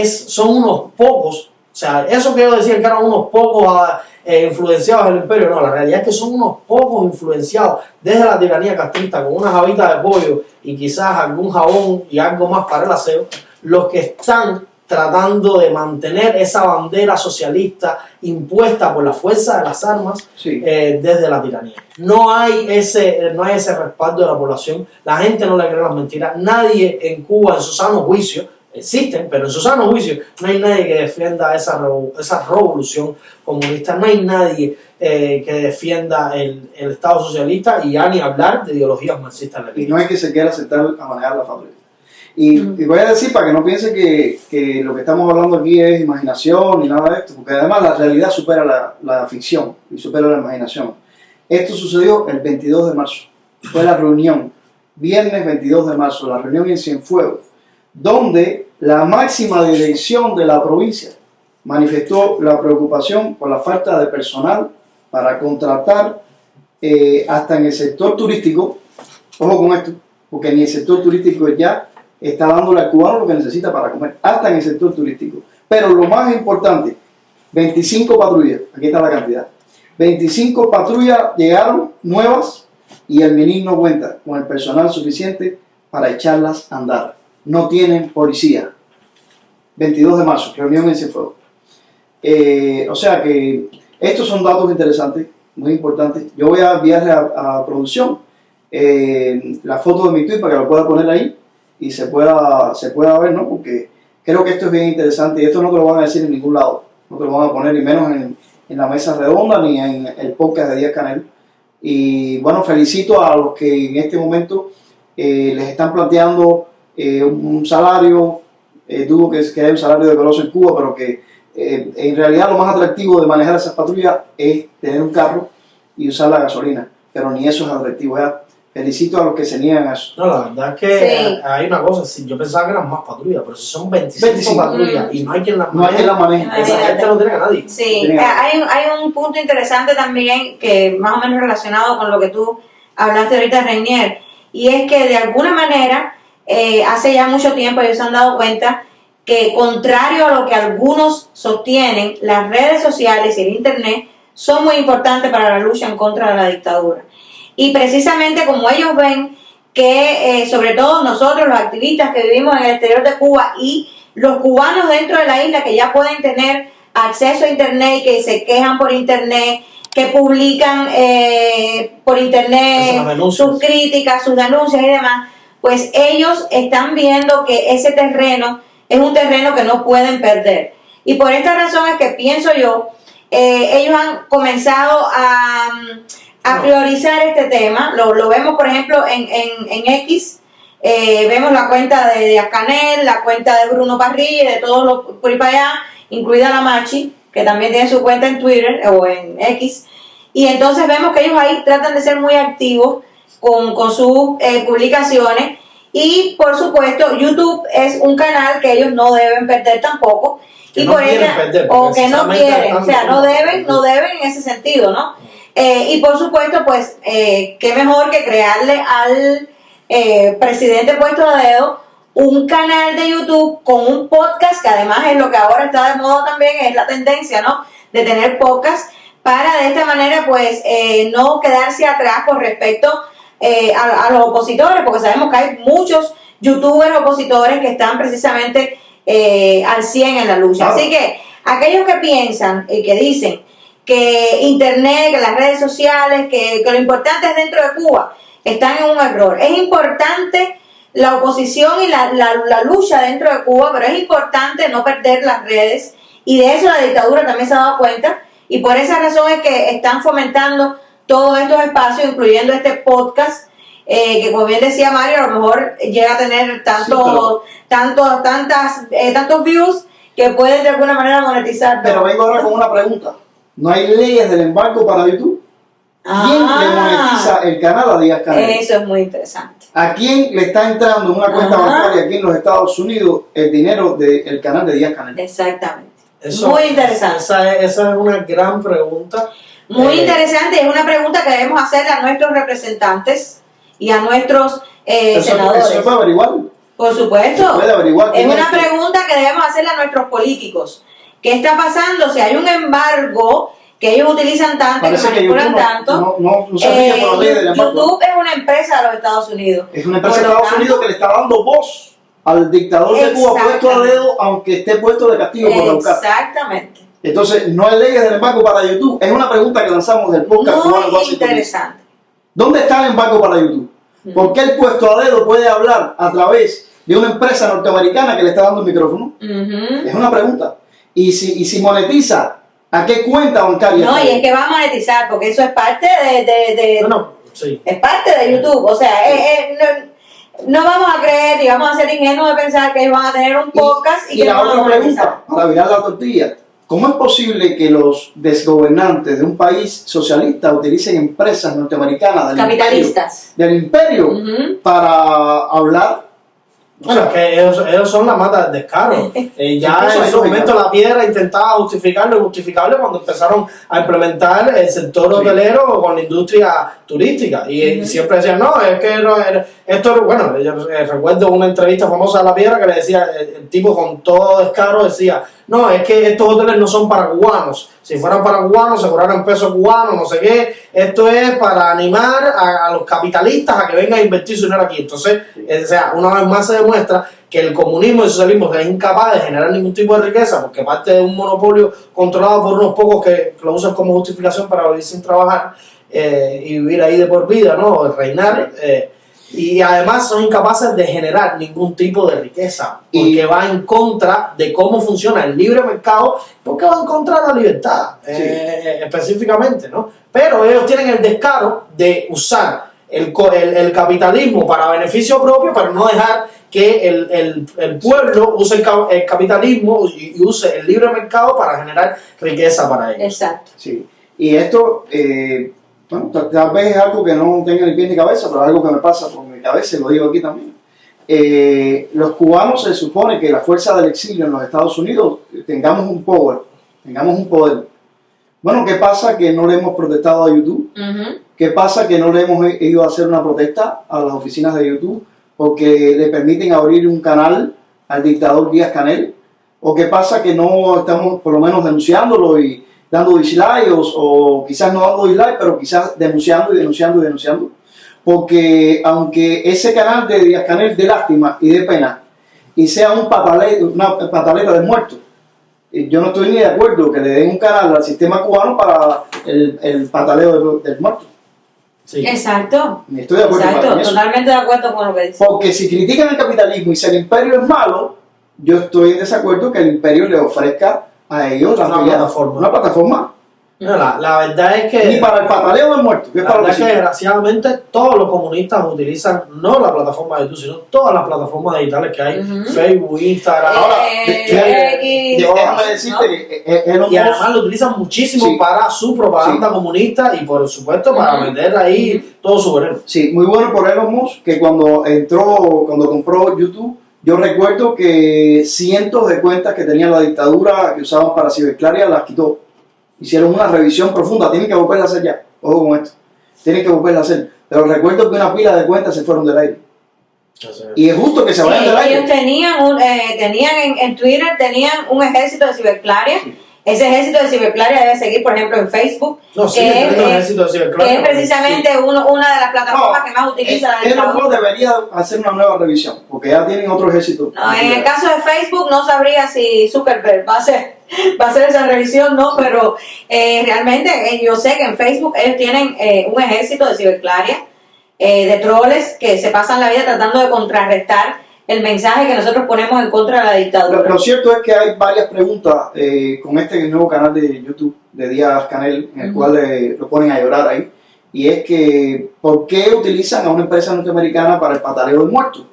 son unos pocos, o sea, eso que yo decía que eran unos pocos influenciados del imperio, no, la realidad es que son unos pocos influenciados desde la tiranía castrista con unas habitas de pollo y quizás algún jabón y algo más para el aseo, los que están tratando de mantener esa bandera socialista impuesta por la fuerza de las armas desde la tiranía. No hay ese respaldo de la población, la gente no le cree las mentiras, nadie en Cuba en su sano juicio, existen, pero en su sano juicio no hay nadie que defienda esa revolución comunista, no hay nadie que defienda el Estado socialista, y ya ni hablar de ideologías marxistas-leninistas. Y no hay que se quiera sentar a manejar la fábrica. Y voy a decir, para que no piensen que lo que estamos hablando aquí es imaginación ni nada de esto, porque además la realidad supera la ficción y supera la imaginación. Esto sucedió el 22 de marzo, fue la reunión, viernes 22 de marzo, la reunión en Cienfuegos, donde la máxima dirección de la provincia manifestó la preocupación por la falta de personal para contratar hasta en el sector turístico, ojo con esto, porque ni el sector turístico ya está dándole al cubano lo que necesita para comer, hasta en el sector turístico. Pero lo más importante, 25 patrullas, aquí está la cantidad, 25 patrullas llegaron nuevas y el MININ no cuenta con el personal suficiente para echarlas a andar. No tienen policía. 22 de marzo, reunión en Cienfuegos. O sea que estos son datos interesantes, muy importantes. Yo voy a enviarle a producción la foto de mi tweet para que lo pueda poner ahí y se pueda ver, ¿no? Porque creo que esto es bien interesante y esto no te lo van a decir en ningún lado. No te lo van a poner ni menos en la mesa redonda ni en el podcast de Díaz Canel. Y bueno, felicito a los que en este momento les están planteando un salario, dudo que haya un salario decoroso en Cuba, pero que en realidad lo más atractivo de manejar esas patrullas es tener un carro y usar la gasolina, pero ni eso es atractivo. Ya felicito a los que se niegan a eso. No, la verdad es que hay una cosa, yo pensaba que eran más patrullas, pero si son 25 patrullas y no hay quien las maneje, no hay quien las maneje. Esa gente no tiene a nadie. Sí, hay un punto interesante también que más o menos relacionado con lo que tú hablaste ahorita, Reinier, y es que de alguna manera hace ya mucho tiempo ellos se han dado cuenta que, contrario a lo que algunos sostienen, las redes sociales y el internet son muy importantes para la lucha en contra de la dictadura. Y precisamente como ellos ven que sobre todo nosotros los activistas que vivimos en el exterior de Cuba y los cubanos dentro de la isla que ya pueden tener acceso a internet y que se quejan por internet, que publican por internet sus críticas, sus denuncias y demás, pues ellos están viendo que ese terreno es un terreno que no pueden perder. Y por esta razón es que pienso yo, ellos han comenzado a priorizar este tema. Lo vemos, por ejemplo, en X, vemos la cuenta de Díaz Canel, la cuenta de Bruno Parrilla y de todos los por ahí para allá, incluida la Machi, que también tiene su cuenta en Twitter o en X. Y entonces vemos que ellos ahí tratan de ser muy activos con sus publicaciones. Y por supuesto YouTube es un canal que ellos no deben perder tampoco, que y no por ella o que no quieren, o sea, no deben en ese sentido, ¿no? Y por supuesto, pues qué mejor que crearle al presidente puesto a dedo un canal de YouTube con un podcast, que además es lo que ahora está de moda también, es la tendencia, ¿no? De tener podcast, para de esta manera pues no quedarse atrás con respecto a los opositores, porque sabemos que hay muchos youtubers opositores que están precisamente al 100 en la lucha. Así que aquellos que piensan y que dicen que internet, que las redes sociales, que lo importante es dentro de Cuba, están en un error. Es importante la oposición y la lucha dentro de Cuba, pero es importante no perder las redes, y de eso la dictadura también se ha dado cuenta, y por esa razón es que están fomentando todos estos espacios, incluyendo este podcast, que como bien decía Mario, a lo mejor llega a tener tantos views que pueden de alguna manera monetizar. Pero vengo ahora con una pregunta. ¿No hay leyes del embargo para YouTube? ¿Quién le monetiza el canal a Díaz Canel? Eso es muy interesante. ¿A quién le está entrando en una cuenta bancaria aquí en los Estados Unidos el dinero del canal de Díaz Canel? Exactamente. Eso, muy interesante. Esa es una gran pregunta. Muy interesante, es una pregunta que debemos hacer a nuestros representantes y a nuestros senadores. ¿Eso se puede averiguar? Por supuesto. Se puede averiguar. Es una pregunta que debemos hacerle a nuestros políticos. ¿Qué está pasando? Si hay un embargo que ellos utilizan tanto, que manipulan tanto. No se aplica por la ley del embargo. YouTube es una empresa de los Estados Unidos. Es una empresa de Estados Unidos que le está dando voz al dictador de Cuba puesto a dedo, aunque esté puesto de castigo por la UCA. Exactamente. Entonces, no hay leyes del embargo para YouTube. Es una pregunta que lanzamos del podcast. Muy interesante. ¿Dónde está el embargo para YouTube? ¿Por qué el puesto a dedo puede hablar a través de una empresa norteamericana que le está dando el micrófono? Es una pregunta. Y si monetiza, ¿a qué cuenta bancaria? No, y es que va a monetizar, porque eso es parte sí. Es parte de YouTube. O sea, no vamos a creer y vamos a ser ingenuos de pensar que ellos van a tener un podcast y que la no otra van a monetizar. pregunta, para virar la tortilla. ¿Cómo es posible que los desgobernantes de un país socialista utilicen empresas norteamericanas capitalistas del imperio para hablar O sea, que ellos son la mata del descaro. Ya en su momento la piedra intentaba justificar lo injustificable cuando empezaron a implementar el sector hotelero con la industria turística. Y siempre decían, no, es que no, esto, bueno, yo recuerdo una entrevista famosa de la piedra que le decía, el tipo con todo descaro decía, no, es que estos hoteles no son para cubanos. Si fueran para cubanos, se cobraran pesos cubanos, no sé qué. Esto es para animar a los capitalistas a que vengan a invertir su dinero aquí. Entonces, o sea, una vez más se demuestra que el comunismo y el socialismo es incapaz de generar ningún tipo de riqueza porque parte de un monopolio controlado por unos pocos que lo usan como justificación para vivir sin trabajar y vivir ahí de por vida, ¿no? Reinar. Y además son incapaces de generar ningún tipo de riqueza porque va en contra de cómo funciona el libre mercado, porque va en contra de la libertad específicamente, ¿no? Pero ellos tienen el descaro de usar el capitalismo para beneficio propio, para no dejar que el pueblo use el capitalismo y use el libre mercado para generar riqueza para ellos. Exacto. Sí. Y esto, bueno, tal vez es algo que no tenga ni pie ni cabeza, pero es algo que me pasa por mi cabeza y lo digo aquí también. Los cubanos se supone que la fuerza del exilio en los Estados Unidos tengamos un poder. Bueno, ¿qué pasa que no le hemos protestado a YouTube? ¿Qué pasa que no le hemos ido a hacer una protesta a las oficinas de YouTube porque le permiten abrir un canal al dictador Díaz-Canel? ¿O qué pasa que no estamos por lo menos denunciándolo y dando dislikes o quizás no dando dislikes, pero quizás denunciando? Porque aunque ese canal de Díaz-Canel de lástima y de pena y sea una pataleta de muertos, yo no estoy ni de acuerdo que le den un canal al sistema cubano para el pataleo del muerto. Sí. Exacto. Estoy de acuerdo con eso. Totalmente de acuerdo con lo que dice. Porque si critican el capitalismo y si el imperio es malo, yo estoy en desacuerdo que el imperio le ofrezca a ellos una plataforma. La verdad es que... Ni para el pataleo del muerto. La verdad es que desgraciadamente todos los comunistas utilizan no la plataforma de YouTube, sino todas las plataformas digitales que hay, Facebook, Instagram. Ahora, déjame decirte que y además lo utilizan muchísimo para su propaganda comunista y por supuesto para meter ahí todo su veneno. Sí, muy bueno por Elon Musk, que cuando compró YouTube, yo recuerdo que cientos de cuentas que tenía la dictadura que usaban para ciberclaria las quitó. Hicieron una revisión profunda, tienen que volverla a hacer ya. Ojo con esto, tienen que volverla a hacer. Pero recuerdo que una pila de cuentas se fueron del aire. Y es justo que se vayan del aire. Ellos tenían en Twitter, tenían un ejército de ciberclaria. Sí. Ese ejército de ciberclaria debe seguir, por ejemplo, en Facebook, que es precisamente una de las plataformas que más utiliza la dictadura. Debería hacer una nueva revisión, porque ya tienen otro ejército. No, en el caso de Facebook no sabría si Zuckerberg va a hacer esa revisión, no, pero realmente yo sé que en Facebook ellos tienen un ejército de ciberclaria, de troles que se pasan la vida tratando de contrarrestar el mensaje que nosotros ponemos en contra de la dictadura. Lo cierto es que hay varias preguntas con este nuevo canal de YouTube de Díaz-Canel, en el cual lo ponen a llorar ahí, y es que ¿por qué utilizan a una empresa norteamericana para el pataleo del muerto?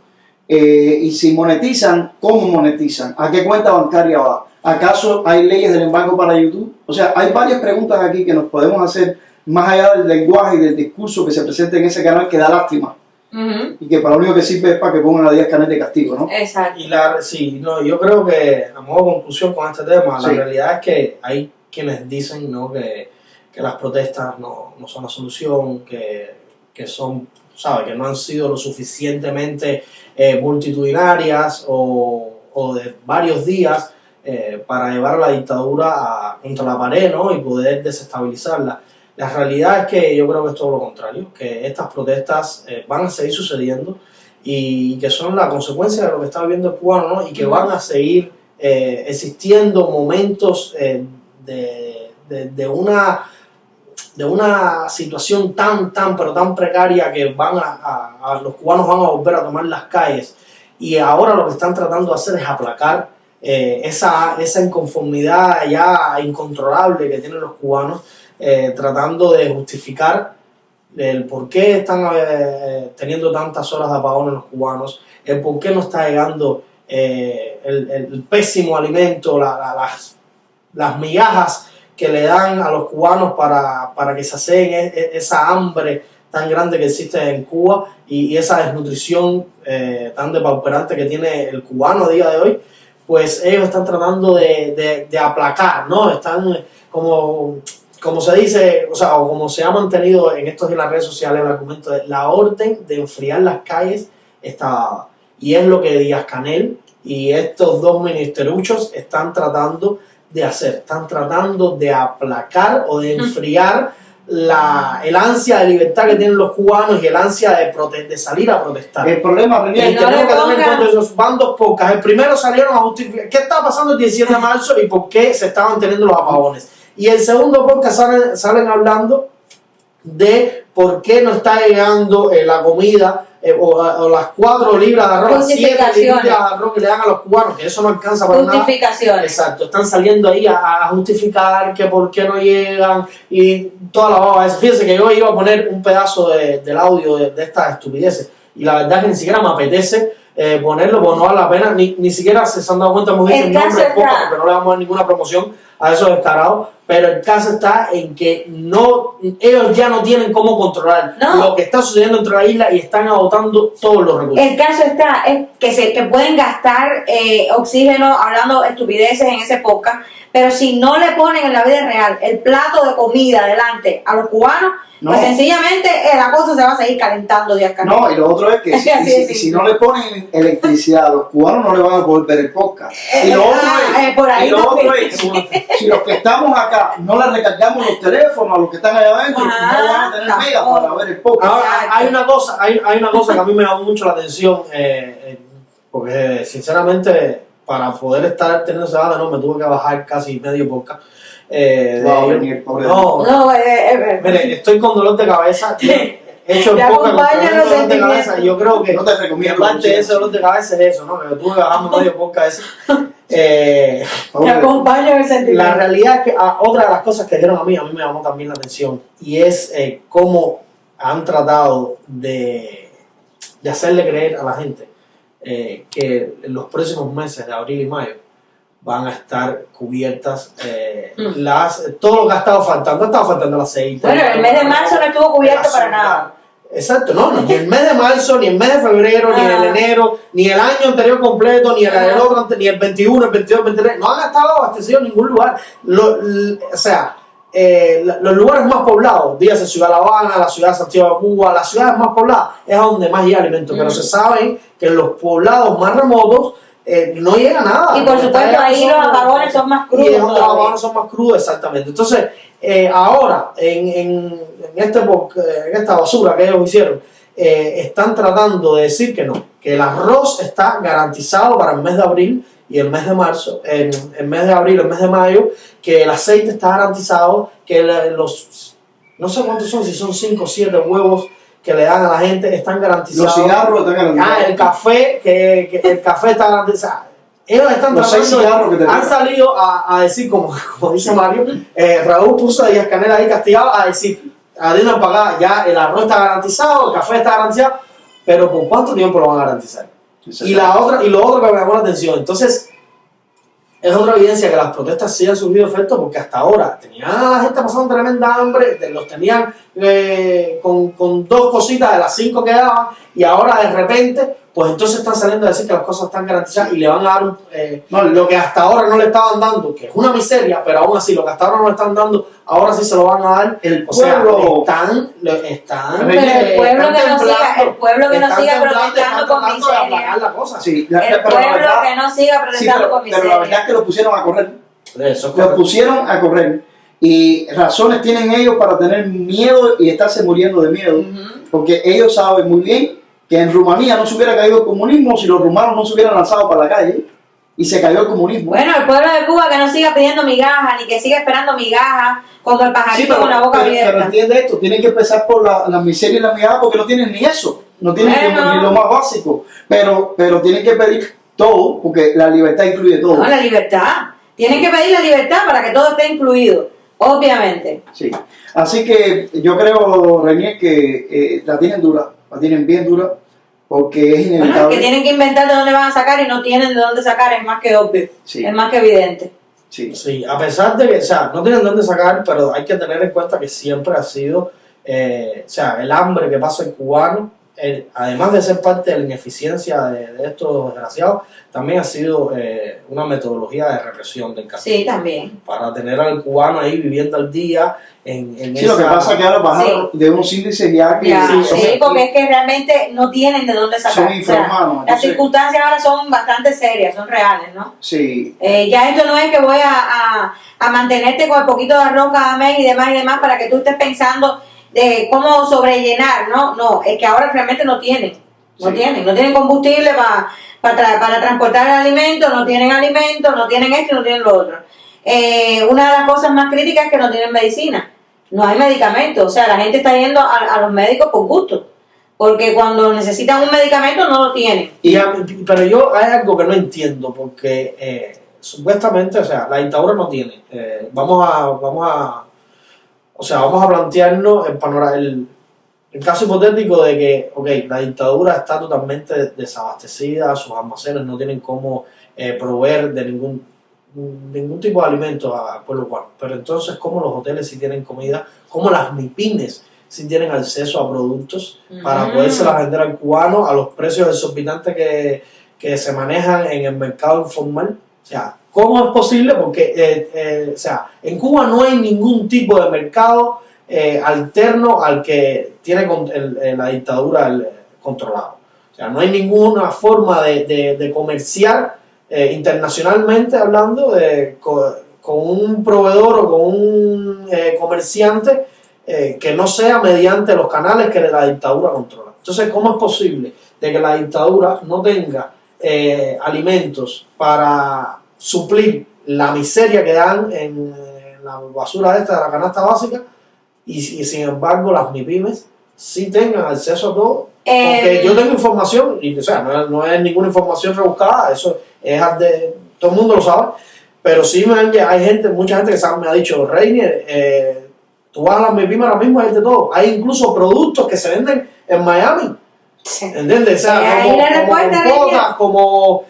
Y si monetizan, ¿cómo monetizan? ¿A qué cuenta bancaria va? ¿Acaso hay leyes del embargo para YouTube? O sea, hay varias preguntas aquí que nos podemos hacer más allá del lenguaje y del discurso que se presenta en ese canal que da lástima. Y que para lo único que sirve es para que pongan a Díaz-Canel de castigo, ¿no? Exacto. Y yo creo que, a modo de conclusión con este tema, la realidad es que hay quienes dicen, ¿no?, que las protestas no son la solución, que son, ¿sabes?, que no han sido lo suficientemente multitudinarias o de varios días para llevar a la dictadura contra la pared, ¿no?, y poder desestabilizarla. La realidad es que yo creo que es todo lo contrario, que estas protestas van a seguir sucediendo y que son la consecuencia de lo que está viviendo el cubano, ¿no? Y que van a seguir existiendo momentos de una situación pero tan precaria que los cubanos van a volver a tomar las calles, y ahora lo que están tratando de hacer es aplacar esa inconformidad ya incontrolable que tienen los cubanos, tratando de justificar el por qué están teniendo tantas horas de apagón los cubanos, el por qué no está llegando el pésimo alimento, las migajas que le dan a los cubanos para que se sacien esa hambre tan grande que existe en Cuba y esa desnutrición tan depauperante que tiene el cubano a día de hoy, pues ellos están tratando de aplacar, ¿no? Están como se dice, o sea, o como se ha mantenido en estos días en las redes sociales el argumento de la orden de enfriar las calles está dada. Y es lo que Díaz-Canel y estos dos ministeruchos están tratando de hacer, están tratando de aplacar o de enfriar el ansia de libertad que tienen los cubanos y el ansia de salir a protestar. El problema, René, y tenemos que tener en cuenta esos bandos pocas. El primero salieron a justificar qué estaba pasando el 17 de marzo y por qué se estaban teniendo los apagones. Y el segundo podcast salen hablando de por qué no está llegando la comida o las 4 libras de arroz, 7 libras de arroz que le dan a los cubanos, que eso no alcanza para nada. Justificaciones. Exacto, están saliendo ahí a justificar que por qué no llegan y toda la baba. Fíjense que yo iba a poner un pedazo del audio de estas estupideces y la verdad es que ni siquiera me apetece ponerlo porque no vale la pena, ni siquiera se han dado cuenta, hemos dicho el nombre poco porque no le vamos a dar ninguna promoción a esos descarados, pero el caso está en que ellos ya no tienen cómo controlar lo que está sucediendo entre la isla y están agotando todos los recursos. El caso está es que pueden gastar oxígeno hablando estupideces en ese podcast, pero si no le ponen en la vida real el plato de comida delante a los cubanos, pues sencillamente la cosa se va a seguir calentando de acá. No, y lo otro es que si no le ponen electricidad a los cubanos no le van a poder ver el podcast. Y lo otro es si los que estamos acá no le recargamos los teléfonos a los que están allá adentro, no van a tener mega para ver el podcast. Ahora, hay una cosa que a mí me llamó mucho la atención, porque sinceramente para poder estar teniendo esa banda, me tuve que bajar casi medio podcast. Mire, estoy con dolor de cabeza. Hecho el podcast con dolor de cabeza. Yo creo que no te recomiendo. Parte de ese dolor de cabeza es eso, ¿no? Que tuve que bajarme medio podcast ese. Te acompaño en el sentimiento. La realidad es que otra de las cosas que dieron a mí me llamó también la atención y es cómo han tratado de hacerle creer a la gente que en los próximos meses de abril y mayo van a estar cubiertas todo lo que ha estado faltando. Ha estado faltando el aceite. Bueno, el mes de marzo no estuvo cubierto para nada. Exacto, ni el mes de marzo, ni el mes de febrero, ni el enero, ni el año anterior completo, ni el otro, ni el 21, el 22, el 23. No han estado abastecidos en ningún lugar. Los lugares más poblados, dígase Ciudad La Habana, la ciudad de Santiago de Cuba, las ciudades más pobladas es a donde más llega alimento. Pero se saben que en los poblados más remotos no llega nada. Y por supuesto ahí los apagones son más crudos. Y los apagones son más crudos, exactamente. Entonces, ahora, en esta basura que ellos hicieron, están tratando de decir que el arroz está garantizado para el mes de abril y el mes de marzo, el mes de abril, el mes de mayo, que el aceite está garantizado, que no sé cuántos son, si son 5 o 7 huevos que le dan a la gente, están garantizados. Los cigarros están garantizados. El café, que el café está garantizado. Ellos están tratando, han salido a decir, como dice Mario, Raúl puso a Díaz-Canel ahí castigado a decir, a Dina pagada, ya el arroz está garantizado, el café está garantizado, pero ¿por cuánto tiempo lo van a garantizar? Y lo otro que me llamó la atención, entonces, es otra evidencia que las protestas sí han surgido efecto, porque hasta ahora tenían a la gente pasando tremenda hambre, los tenían con 2 cositas de las 5 que daban, y ahora de repente, pues entonces están saliendo a decir que las cosas están garantizadas y le van a dar lo que hasta ahora no le estaban dando, que es una miseria, pero aún así lo que hasta ahora no le están dando, ahora sí se lo van a dar. El pueblo pero el pueblo que no siga protestando con miseria. El pueblo que no siga protestando con miseria. Pero la verdad es que lo pusieron a correr. Lo pusieron a correr. Y razones tienen ellos para tener miedo y estarse muriendo de miedo. Porque ellos saben muy bien que en Rumanía no se hubiera caído el comunismo si los rumanos no se hubieran lanzado para la calle y se cayó el comunismo. Bueno, el pueblo de Cuba que no siga pidiendo migajas ni que siga esperando migajas como el pajarito con la boca abierta. Pero entiende esto, tienen que empezar por la miseria y la migaja porque no tienen ni eso, no tienen ni lo más básico, pero tienen que pedir todo porque la libertad incluye todo. No, la libertad. Tienen que pedir la libertad para que todo esté incluido, obviamente. Sí, así que yo creo, René, que la tienen dura. La tienen bien dura porque es inevitable. Bueno, que tienen que inventar de dónde van a sacar y no tienen de dónde sacar, es más que obvio, es más que evidente. Sí, a pesar de que, no tienen de dónde sacar, pero hay que tener en cuenta que siempre ha sido o sea, el hambre que pasa el cubano, además de ser parte de la ineficiencia de estos desgraciados, también ha sido una metodología de represión del castigo. Sí, también. Para tener al cubano ahí viviendo al día en sí, lo que pasa es que ahora bajaron de unos índices ya que... Sí, porque es que realmente no tienen de dónde sacar. Son informados. O sea, las circunstancias ahora son bastante serias, son reales, ¿no? Sí. Ya esto no es que voy a mantenerte con el poquito de arroz cada mes y demás para que tú estés pensando de cómo sobrellenar, ¿no? Es que ahora realmente no tienen combustible para transportar el alimento, no tienen esto, no tienen lo otro. Una de las cosas más críticas es que no tienen medicina, no hay medicamentos, o sea, la gente está yendo a los médicos por gusto, porque cuando necesitan un medicamento no lo tienen. Pero hay algo que no entiendo, porque supuestamente, o sea, la dictadura no tiene, vamos a plantearnos el caso hipotético de que, la dictadura está totalmente desabastecida, sus almacenes no tienen cómo proveer de ningún tipo de alimentos al pueblo cubano. Pero entonces, ¿cómo los hoteles sí tienen comida? ¿Cómo las MIPYMES sí tienen acceso a productos para podérselas vender al cubano a los precios exorbitantes que se manejan en el mercado informal? O sea, ¿cómo es posible? Porque, o sea, en Cuba no hay ningún tipo de mercado alterno al que tiene la dictadura controlado. O sea, no hay ninguna forma de comerciar internacionalmente hablando con un proveedor o con un comerciante que no sea mediante los canales que la dictadura controla. Entonces, ¿cómo es posible de que la dictadura no tenga alimentos para suplir la miseria que dan en la basura esta de la canasta básica y sin embargo las MIPYMES sí tengan acceso a todo? Porque yo tengo información, y, o sea, no es ninguna información rebuscada, eso es todo el mundo lo sabe, pero sí hay mucha gente que me ha dicho, Reiner, tú vas a las MIPYMES ahora mismo, hay de todo, hay incluso productos que se venden en Miami. ¿Entiendes? O sea, como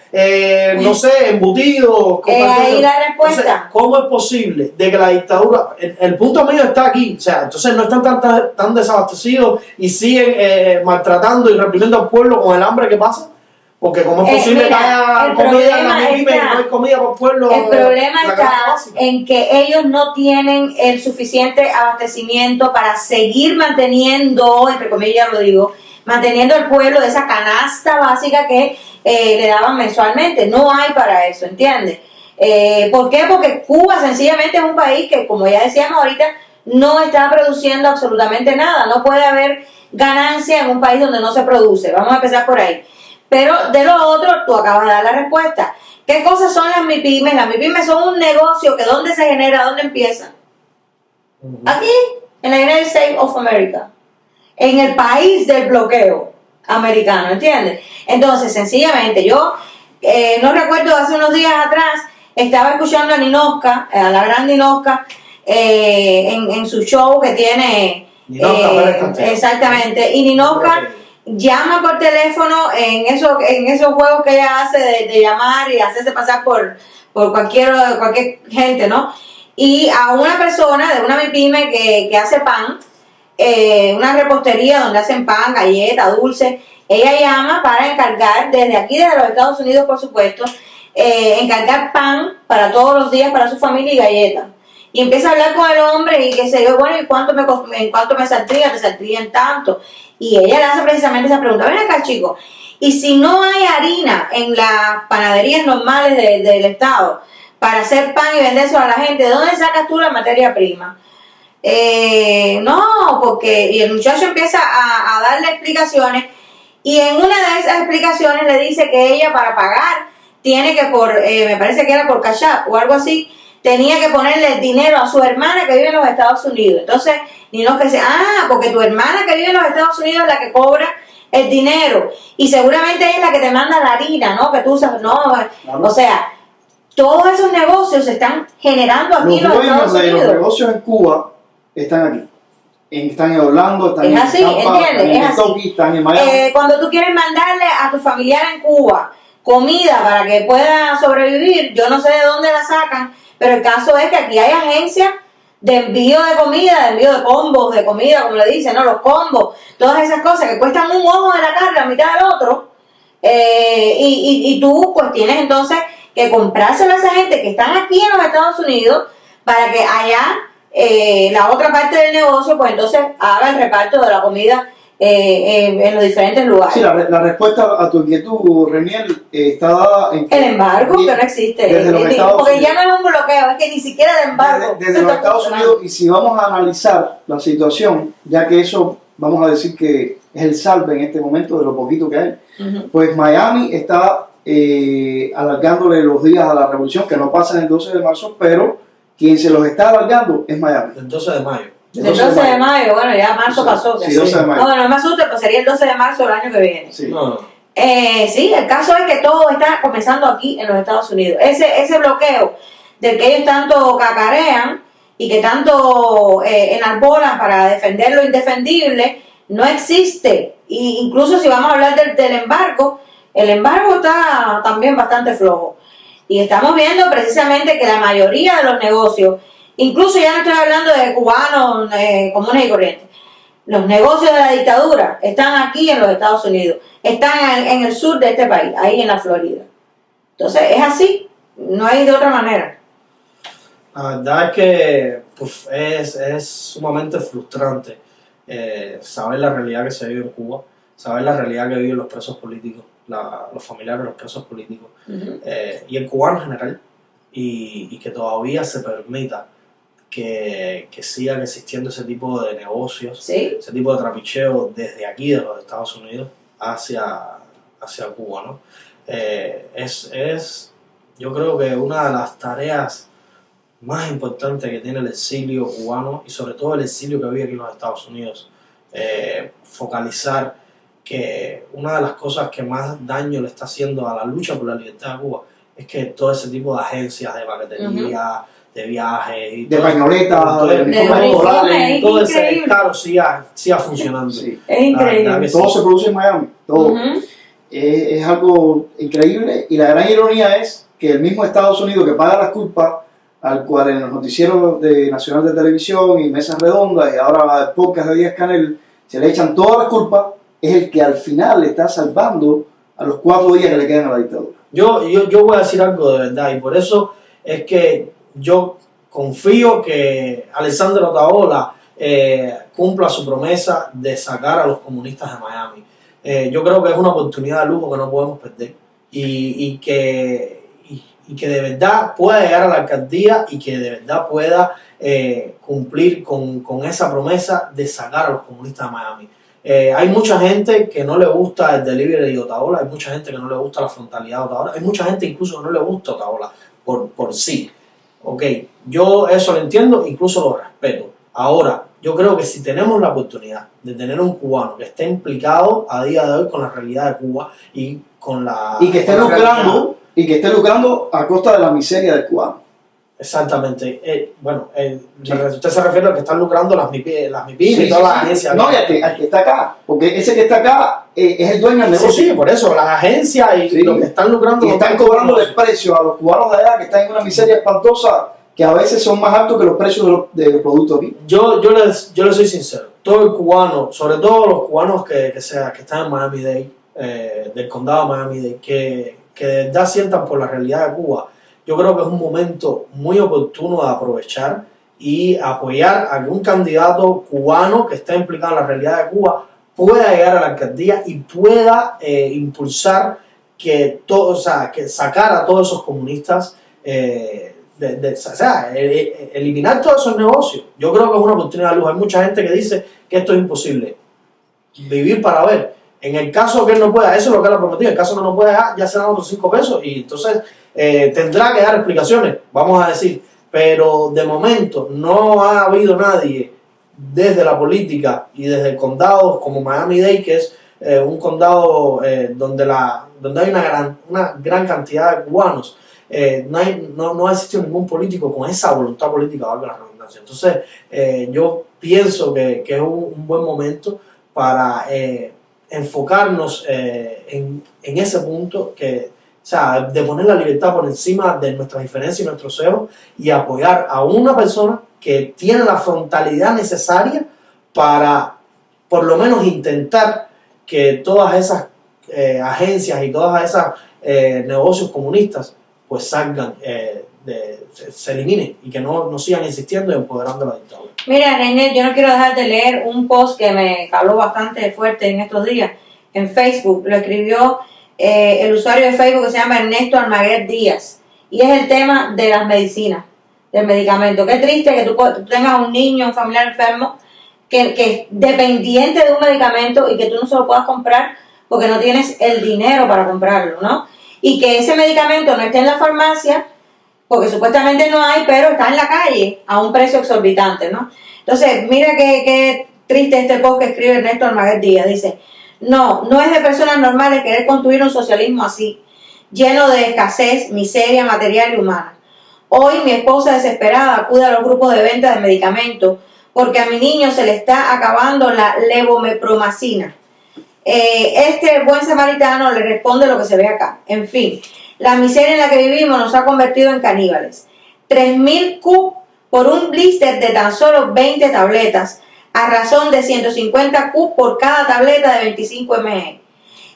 no sé, embutidos. Ahí la respuesta. Entonces, ¿cómo es posible de que la dictadura, el punto medio está aquí? O sea, entonces no están tan desabastecidos y siguen maltratando y reprimiendo al pueblo con el hambre que pasa. Porque ¿cómo es posible que haya comida en la MIPYME y no hay comida para el pueblo? El problema está en que ellos no tienen el suficiente abastecimiento para seguir manteniendo, entre comillas lo digo, manteniendo el pueblo de esa canasta básica que le daban mensualmente. No hay para eso, ¿entiendes? ¿Por qué? Porque Cuba sencillamente es un país que, como ya decíamos ahorita, no está produciendo absolutamente nada. No puede haber ganancia en un país donde no se produce. Vamos a empezar por ahí. Pero de lo otro, tú acabas de dar la respuesta. ¿Qué cosas son las MIPYMES? Las MIPYMES son un negocio que ¿dónde se genera? ¿Dónde empieza? Aquí, en la United States of America. En el país del bloqueo americano, ¿entiendes? Entonces, sencillamente, yo no recuerdo, hace unos días atrás, estaba escuchando a Ninotka, a la gran Ninotka, en su show que tiene... exactamente, y Ninotka llama por teléfono en esos juegos que ella hace de llamar y hacerse pasar por cualquier gente, ¿no? Y a una persona de una MIPYME que hace pan, una repostería donde hacen pan, galletas, dulces. Ella llama para encargar, desde los Estados Unidos por supuesto, encargar pan para todos los días para su familia y galletas. Y empieza a hablar con el hombre y que se yo, bueno, ¿y cuánto me saldría? Te saldría en tanto. Y ella le hace precisamente esa pregunta. Ven acá, chicos, y si no hay harina en las panaderías normales del Estado para hacer pan y vendérselo a la gente, ¿de dónde sacas tú la materia prima? No, porque... Y el muchacho empieza a darle explicaciones y en una de esas explicaciones le dice que ella para pagar tiene que me parece que era por Cash App o algo así, tenía que ponerle el dinero a su hermana que vive en los Estados Unidos. Entonces, Ninotka dice, porque tu hermana que vive en los Estados Unidos es la que cobra el dinero y seguramente ella es la que te manda la harina, ¿no? Que tú usas, o sea, todos esos negocios se están generando aquí en los Estados Unidos. Los negocios en Cuba están aquí. Están en Orlando, están en así, Tampa, están en Miami. Cuando tú quieres mandarle a tu familiar en Cuba comida para que pueda sobrevivir, yo no sé de dónde la sacan, pero el caso es que aquí hay agencias de envío de comida, de envío de combos de comida, como le dicen, ¿no? Los combos, todas esas cosas que cuestan un ojo de la cara, la mitad del otro, y tú pues tienes entonces que comprárselo a esa gente que están aquí en los Estados Unidos para que allá la otra parte del negocio pues entonces haga el reparto de la comida en los diferentes lugares. Sí, la respuesta a tu inquietud, Reniel, está dada en el embargo, que no existe. Porque ya no es un bloqueo, es que ni siquiera el embargo. Desde los Estados Unidos, y si vamos a analizar la situación, ya que eso vamos a decir que es el salve en este momento de lo poquito que hay, pues Miami está alargándole los días a la revolución, que no pasa el 12 de marzo, pero quien se los está alargando es Miami. El 12 de mayo. El 12 de mayo, bueno, ya marzo pasó. Sí, 12 de mayo. No me asuste, pues sería el 12 de marzo del año que viene. Sí. Sí, el caso es que todo está comenzando aquí en los Estados Unidos. Ese bloqueo del que ellos tanto cacarean y que tanto enarbolan para defender lo indefendible, no existe. Y incluso si vamos a hablar del embargo, el embargo está también bastante flojo. Y estamos viendo precisamente que la mayoría de los negocios, incluso ya no estoy hablando de cubanos comunes y corrientes, los negocios de la dictadura están aquí en los Estados Unidos, están en el sur de este país, ahí en la Florida. Entonces es así, no hay de otra manera. La verdad es que pues, es sumamente frustrante saber la realidad que se vive en Cuba, saber la realidad que viven los presos políticos, los familiares de los presos políticos, y el cubano en general, y que todavía se permita que sigan existiendo ese tipo de negocios, ¿sí? Ese tipo de trapicheo desde aquí, de los Estados Unidos, hacia Cuba, ¿no? Yo creo que una de las tareas más importantes que tiene el exilio cubano, y sobre todo el exilio que vive aquí en los Estados Unidos, focalizar que una de las cosas que más daño le está haciendo a la lucha por la libertad de Cuba es que todo ese tipo de agencias de paquetería, de viajes, y de pañoletas, todo ese claro siga funcionando. Sí. Es increíble. Todo se produce en Miami, todo. Es algo increíble, y la gran ironía es que el mismo Estados Unidos que paga las culpas, al cual en los noticieros nacional de televisión y mesas redondas y ahora el podcast de Díaz Canel se le echan todas las culpas, es el que al final le está salvando a los 4 días que le quedan a la dictadura. Yo voy a decir algo de verdad, y por eso es que yo confío que Alexander Otaola cumpla su promesa de sacar a los comunistas de Miami. Yo creo que es una oportunidad de lujo que no podemos perder, y que de verdad pueda llegar a la alcaldía y que de verdad pueda cumplir con esa promesa de sacar a los comunistas de Miami. Hay mucha gente que no le gusta el delivery de Otaola, hay mucha gente que no le gusta la frontalidad de Otaola, hay mucha gente incluso que no le gusta Otaola por sí. Ok, yo eso lo entiendo, incluso lo respeto. Ahora, yo creo que si tenemos la oportunidad de tener un cubano que esté implicado a día de hoy con la realidad de Cuba y con la... Y que esté lucrando a costa de la miseria del cubano. Exactamente. Usted se refiere a que están lucrando las MIPIM y todas las agencias. No, y al que está acá, porque ese que está acá es el dueño del negocio. Sí, por eso, las agencias y los que están lucrando. Y están cobrando el precio a los cubanos de allá que están en una miseria espantosa, que a veces son más altos que los precios de los productos aquí. Yo les soy sincero, todo el cubano, sobre todo los cubanos que están en Miami-Dade, del condado de Miami-Dade, que de verdad sientan por la realidad de Cuba, yo creo que es un momento muy oportuno de aprovechar y apoyar a que un candidato cubano que esté implicado en la realidad de Cuba pueda llegar a la alcaldía y pueda impulsar que sacar a todos esos comunistas, eliminar todos esos negocios. Yo creo que es una oportunidad de luz. Hay mucha gente que dice que esto es imposible. Vivir para ver. En el caso que él no pueda, eso es lo que él ha prometido. En el caso que no pueda, ya serán otros 5 pesos y entonces tendrá que dar explicaciones, vamos a decir. Pero de momento no ha habido nadie desde la política y desde el condado como Miami-Dade, que es un condado donde hay una gran cantidad de cubanos. No ha existido ningún político con esa voluntad política, valga la redundancia. Entonces, yo pienso que es un buen momento para enfocarnos en ese punto, de poner la libertad por encima de nuestras diferencias y nuestros egos, y apoyar a una persona que tiene la frontalidad necesaria para por lo menos intentar que todas esas agencias y todas esas negocios comunistas pues salgan, se eliminen y que no sigan existiendo y empoderando la dictadura. Mira, Reiner, yo no quiero dejar de leer un post que me caló bastante fuerte en estos días en Facebook. Lo escribió el usuario de Facebook que se llama Ernesto Almaguer Díaz, y es el tema de las medicinas, del medicamento. Qué triste que tú tengas un niño, un familiar enfermo que es dependiente de un medicamento y que tú no se lo puedas comprar porque no tienes el dinero para comprarlo, ¿no? Y que ese medicamento no esté en la farmacia porque supuestamente no hay, pero está en la calle a un precio exorbitante, ¿no? Entonces, mira qué triste este post que escribe Ernesto Almaguer Díaz. Dice: no es de personas normales querer construir un socialismo así, lleno de escasez, miseria material y humana. Hoy mi esposa desesperada acude a los grupos de venta de medicamentos porque a mi niño se le está acabando la levomepromacina. Este buen samaritano le responde lo que se ve acá. En fin, la miseria en la que vivimos nos ha convertido en caníbales. 3.000 Q por un blister de tan solo 20 tabletas, a razón de 150 Q por cada tableta de 25 ml.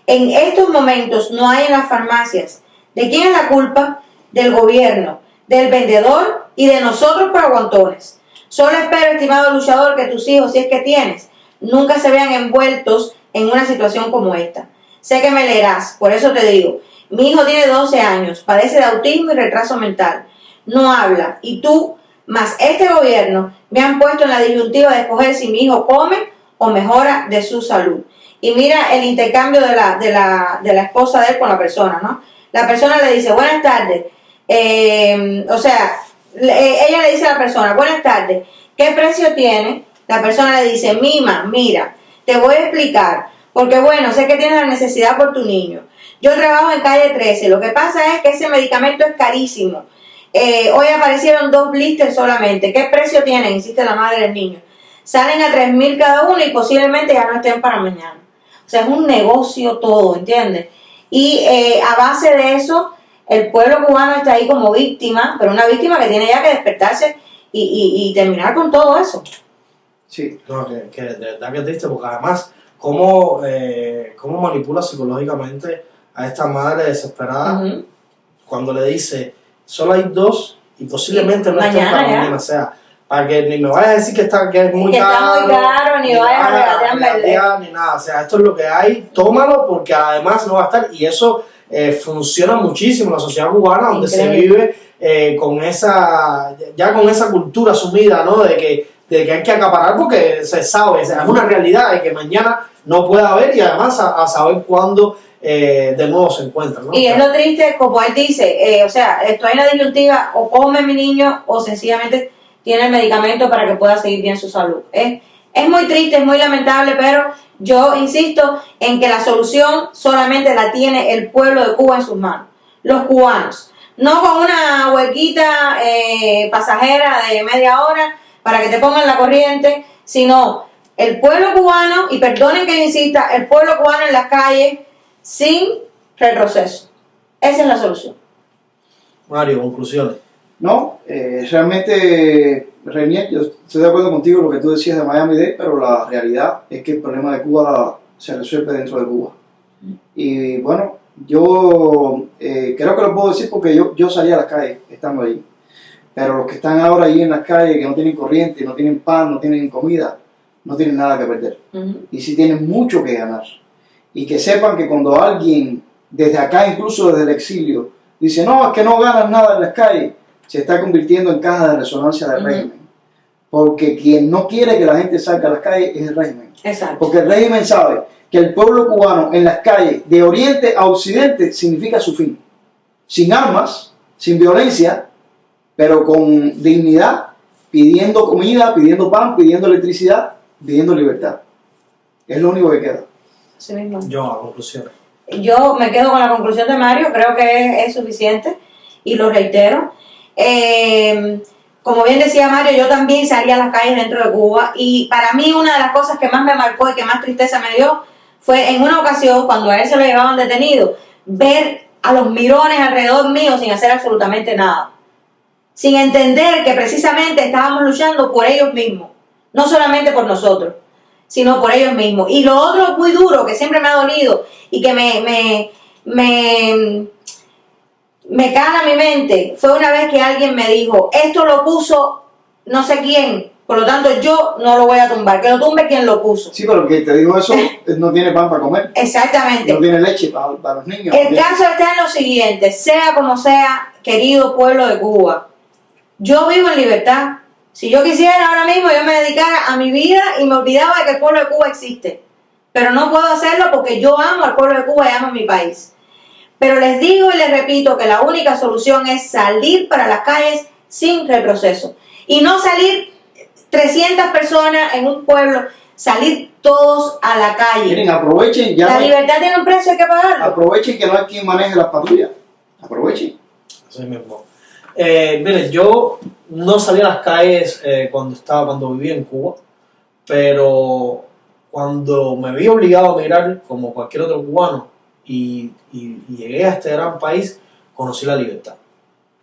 En estos momentos no hay en las farmacias. ¿De quién es la culpa? Del gobierno, del vendedor y de nosotros por aguantones. Solo espero, estimado luchador, que tus hijos, si es que tienes, nunca se vean envueltos en una situación como esta. Sé que me leerás, por eso te digo, mi hijo tiene 12 años, padece de autismo y retraso mental, no habla, y tú, más este gobierno, me han puesto en la disyuntiva de escoger si mi hijo come o mejora de su salud. Y mira el intercambio de la esposa de él con la persona, ¿no? La persona le dice: buenas tardes, ella le dice a la persona: buenas tardes, ¿qué precio tiene? La persona le dice: Mima, mira, te voy a explicar, porque bueno, sé que tienes la necesidad por tu niño. Yo trabajo en calle 13, lo que pasa es que ese medicamento es carísimo. Hoy aparecieron 2 blisters solamente. ¿Qué precio tienen? Insiste la madre del niño. Salen a 3.000 cada uno y posiblemente ya no estén para mañana. O sea, es un negocio todo, ¿entiendes? Y a base de eso, el pueblo cubano está ahí como víctima, pero una víctima que tiene ya que despertarse y terminar con todo eso. Sí, no, que de verdad que es triste, porque además, cómo manipula psicológicamente a esta madre desesperada cuando le dice: solo hay 2 y posiblemente no estén para mañana. O sea, para que ni me vayas a decir que es muy caro. Está muy caro, ni vayas a regatear ni nada. O sea, esto es lo que hay, tómalo, porque además no va a estar. Y eso funciona muchísimo en la sociedad cubana, donde increíble. Se vive con esa cultura sumida, ¿no? De que hay que acaparar porque se sabe, o sea, es una realidad de que mañana no puede haber, y además a saber cuándo de nuevo se encuentran, ¿no? Y es lo triste, como él dice, estoy en la disyuntiva: o come mi niño o sencillamente tiene el medicamento para que pueda seguir bien su salud. Es muy triste, es muy lamentable, pero yo insisto en que la solución solamente la tiene el pueblo de Cuba en sus manos, los cubanos. No con una huequita pasajera de media hora para que te pongan la corriente, sino el pueblo cubano, y perdonen que yo insista, el pueblo cubano en las calles sin retroceso. Esa es la solución. Mario, conclusiones. No, realmente, Reinier, yo estoy de acuerdo contigo en lo que tú decías de Miami-Dade, pero la realidad es que el problema de Cuba se resuelve dentro de Cuba. Y bueno, yo creo que lo puedo decir porque yo salí a las calles estando ahí. Pero los que están ahora ahí en las calles, que no tienen corriente, no tienen pan, no tienen comida, no tienen nada que perder. Y sí tienen mucho que ganar. Y que sepan que cuando alguien, desde acá, incluso desde el exilio, dice: no, es que no ganan nada en las calles, se está convirtiendo en caja de resonancia del régimen. Porque quien no quiere que la gente salga a las calles es el régimen. Exacto. Porque el régimen sabe que el pueblo cubano en las calles, de oriente a occidente, significa su fin. Sin armas, sin violencia, pero con dignidad, pidiendo comida, pidiendo pan, pidiendo electricidad, pidiendo libertad. Es lo único que queda. Sí mismo. Yo, a conclusiones. Yo me quedo con la conclusión de Mario, creo que es suficiente y lo reitero. Como bien decía Mario, yo también salí a las calles dentro de Cuba, y para mí una de las cosas que más me marcó y que más tristeza me dio fue en una ocasión, cuando a él se lo llevaban detenido, ver a los mirones alrededor mío sin hacer absolutamente nada. sin entender que precisamente estábamos luchando por ellos mismos, no solamente por nosotros, sino por ellos mismos. Y lo otro muy duro, que siempre me ha dolido y que me cala mi mente, fue una vez que alguien me dijo, esto lo puso no sé quién, por lo tanto yo no lo voy a tumbar, que lo tumbe quien lo puso. Sí, pero que te digo eso, no tiene pan para comer. Exactamente. No tiene leche para los niños. El caso está en lo siguiente, sea como sea, querido pueblo de Cuba, yo vivo en libertad. Si yo quisiera ahora mismo, yo me dedicara a mi vida y me olvidaba de que el pueblo de Cuba existe. Pero no puedo hacerlo porque yo amo al pueblo de Cuba y amo mi país. Pero les digo y les repito que la única solución es salir para las calles sin retroceso. Y no salir 300 personas en un pueblo, salir todos a la calle. Miren, aprovechen ya. La libertad tiene un precio, hay que pagarlo. Aprovechen que no hay quien maneje las patrullas. Aprovechen. Así mismo. Miren, yo no salí a las calles cuando vivía en Cuba, pero cuando me vi obligado a emigrar, como cualquier otro cubano, y llegué a este gran país, conocí la libertad.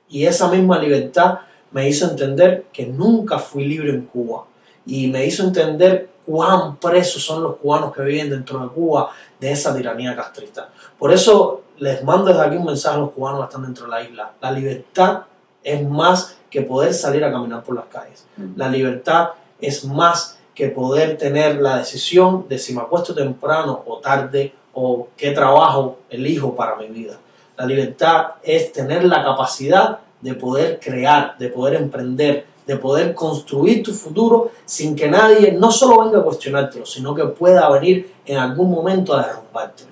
Y esa misma libertad me hizo entender que nunca fui libre en Cuba. Y me hizo entender cuán presos son los cubanos que viven dentro de Cuba de esa tiranía castrista. Por eso les mando desde aquí un mensaje a los cubanos que están dentro de la isla. La libertad es más que poder salir a caminar por las calles. La libertad es más que poder tener la decisión de si me acuesto temprano o tarde o qué trabajo elijo para mi vida. La libertad es tener la capacidad de poder crear, de poder emprender, de poder construir tu futuro sin que nadie no solo venga a cuestionártelo, sino que pueda venir en algún momento a derrumbártelo.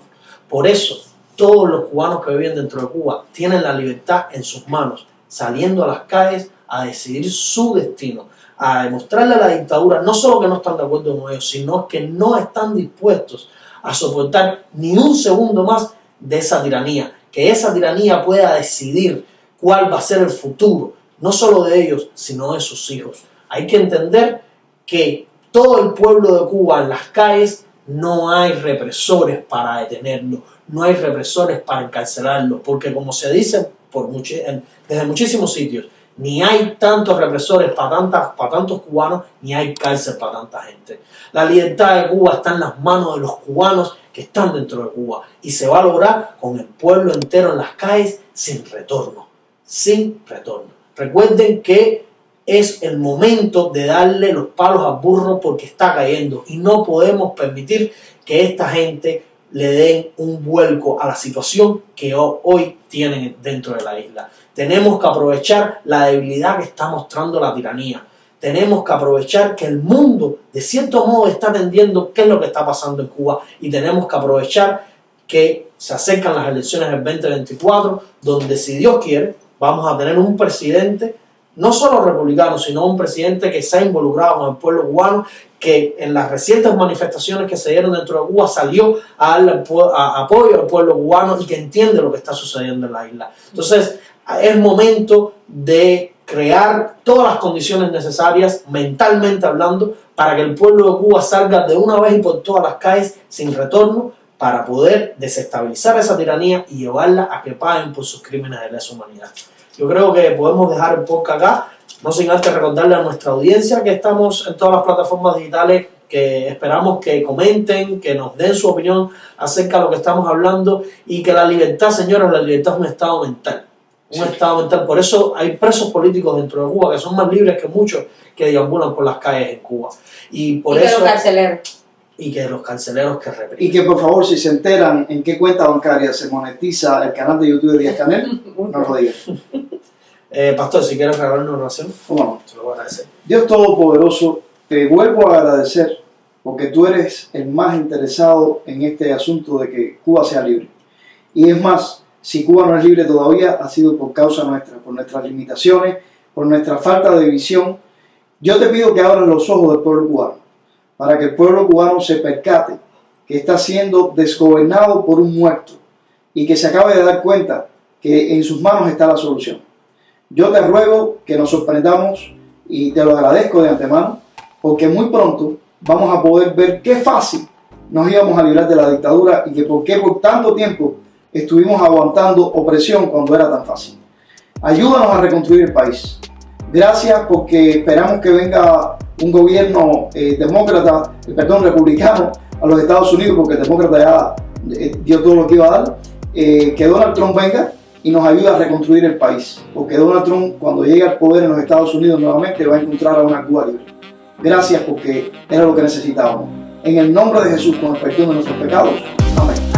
Por eso, todos los cubanos que viven dentro de Cuba tienen la libertad en sus manos, saliendo a las calles a decidir su destino, a demostrarle a la dictadura no solo que no están de acuerdo con ellos, sino que no están dispuestos a soportar ni un segundo más de esa tiranía, que esa tiranía pueda decidir cuál va a ser el futuro, no solo de ellos, sino de sus hijos. Hay que entender que todo el pueblo de Cuba en las calles no hay represores para detenerlo, no hay represores para encarcelarlo, porque como se dice desde muchísimos sitios, ni hay tantos represores para tantos cubanos, ni hay cárcel para tanta gente. La libertad de Cuba está en las manos de los cubanos que están dentro de Cuba y se va a lograr con el pueblo entero en las calles sin retorno. Sin retorno. Recuerden que es el momento de darle los palos al burro porque está cayendo y no podemos permitir que esta gente le den un vuelco a la situación que hoy tienen dentro de la isla. Tenemos que aprovechar la debilidad que está mostrando la tiranía. Tenemos que aprovechar que el mundo de cierto modo está entendiendo qué es lo que está pasando en Cuba y tenemos que aprovechar que se acercan las elecciones del 2024 donde, si Dios quiere, vamos a tener un presidente, no solo republicano, sino un presidente que se ha involucrado con el pueblo cubano, que en las recientes manifestaciones que se dieron dentro de Cuba salió a darle apoyo al pueblo cubano y que entiende lo que está sucediendo en la isla. Entonces, es momento de crear todas las condiciones necesarias, mentalmente hablando, para que el pueblo de Cuba salga de una vez y por todas las calles sin retorno, para poder desestabilizar esa tiranía y llevarla a que paguen por sus crímenes de lesa humanidad. Yo creo que podemos dejar el podcast acá, no sin antes recordarle a nuestra audiencia que estamos en todas las plataformas digitales, que esperamos que comenten, que nos den su opinión acerca de lo que estamos hablando y que la libertad, señores, la libertad es un estado mental. Un estado mental. Por eso hay presos políticos dentro de Cuba que son más libres que muchos que deambulan por las calles en Cuba. Y por eso... los carceleros. Y que los carceleros que reprimen. Y que por favor, si se enteran en qué cuenta bancaria se monetiza el canal de YouTube de Díaz Canel, no lo digan. Pastor, si quieres regalar una oración, ¿Cómo no? se lo voy a agradecer. Dios Todopoderoso, te vuelvo a agradecer porque tú eres el más interesado en este asunto de que Cuba sea libre. Y es más, si Cuba no es libre todavía, ha sido por causa nuestra, por nuestras limitaciones, por nuestra falta de visión. Yo te pido que abras los ojos del pueblo cubano, para que el pueblo cubano se percate que está siendo desgobernado por un muerto y que se acabe de dar cuenta que en sus manos está la solución. Yo te ruego que nos sorprendamos y te lo agradezco de antemano, porque muy pronto vamos a poder ver qué fácil nos íbamos a librar de la dictadura y que por qué por tanto tiempo estuvimos aguantando opresión cuando era tan fácil. Ayúdanos a reconstruir el país. Gracias porque esperamos que venga un gobierno republicano a los Estados Unidos, porque el demócrata ya dio todo lo que iba a dar. Que Donald Trump venga y nos ayude a reconstruir el país, porque Donald Trump, cuando llegue al poder en los Estados Unidos nuevamente, va a encontrar a una Cuba libre. Gracias, porque era lo que necesitábamos. En el nombre de Jesús, con el perdón de nuestros pecados. Amén.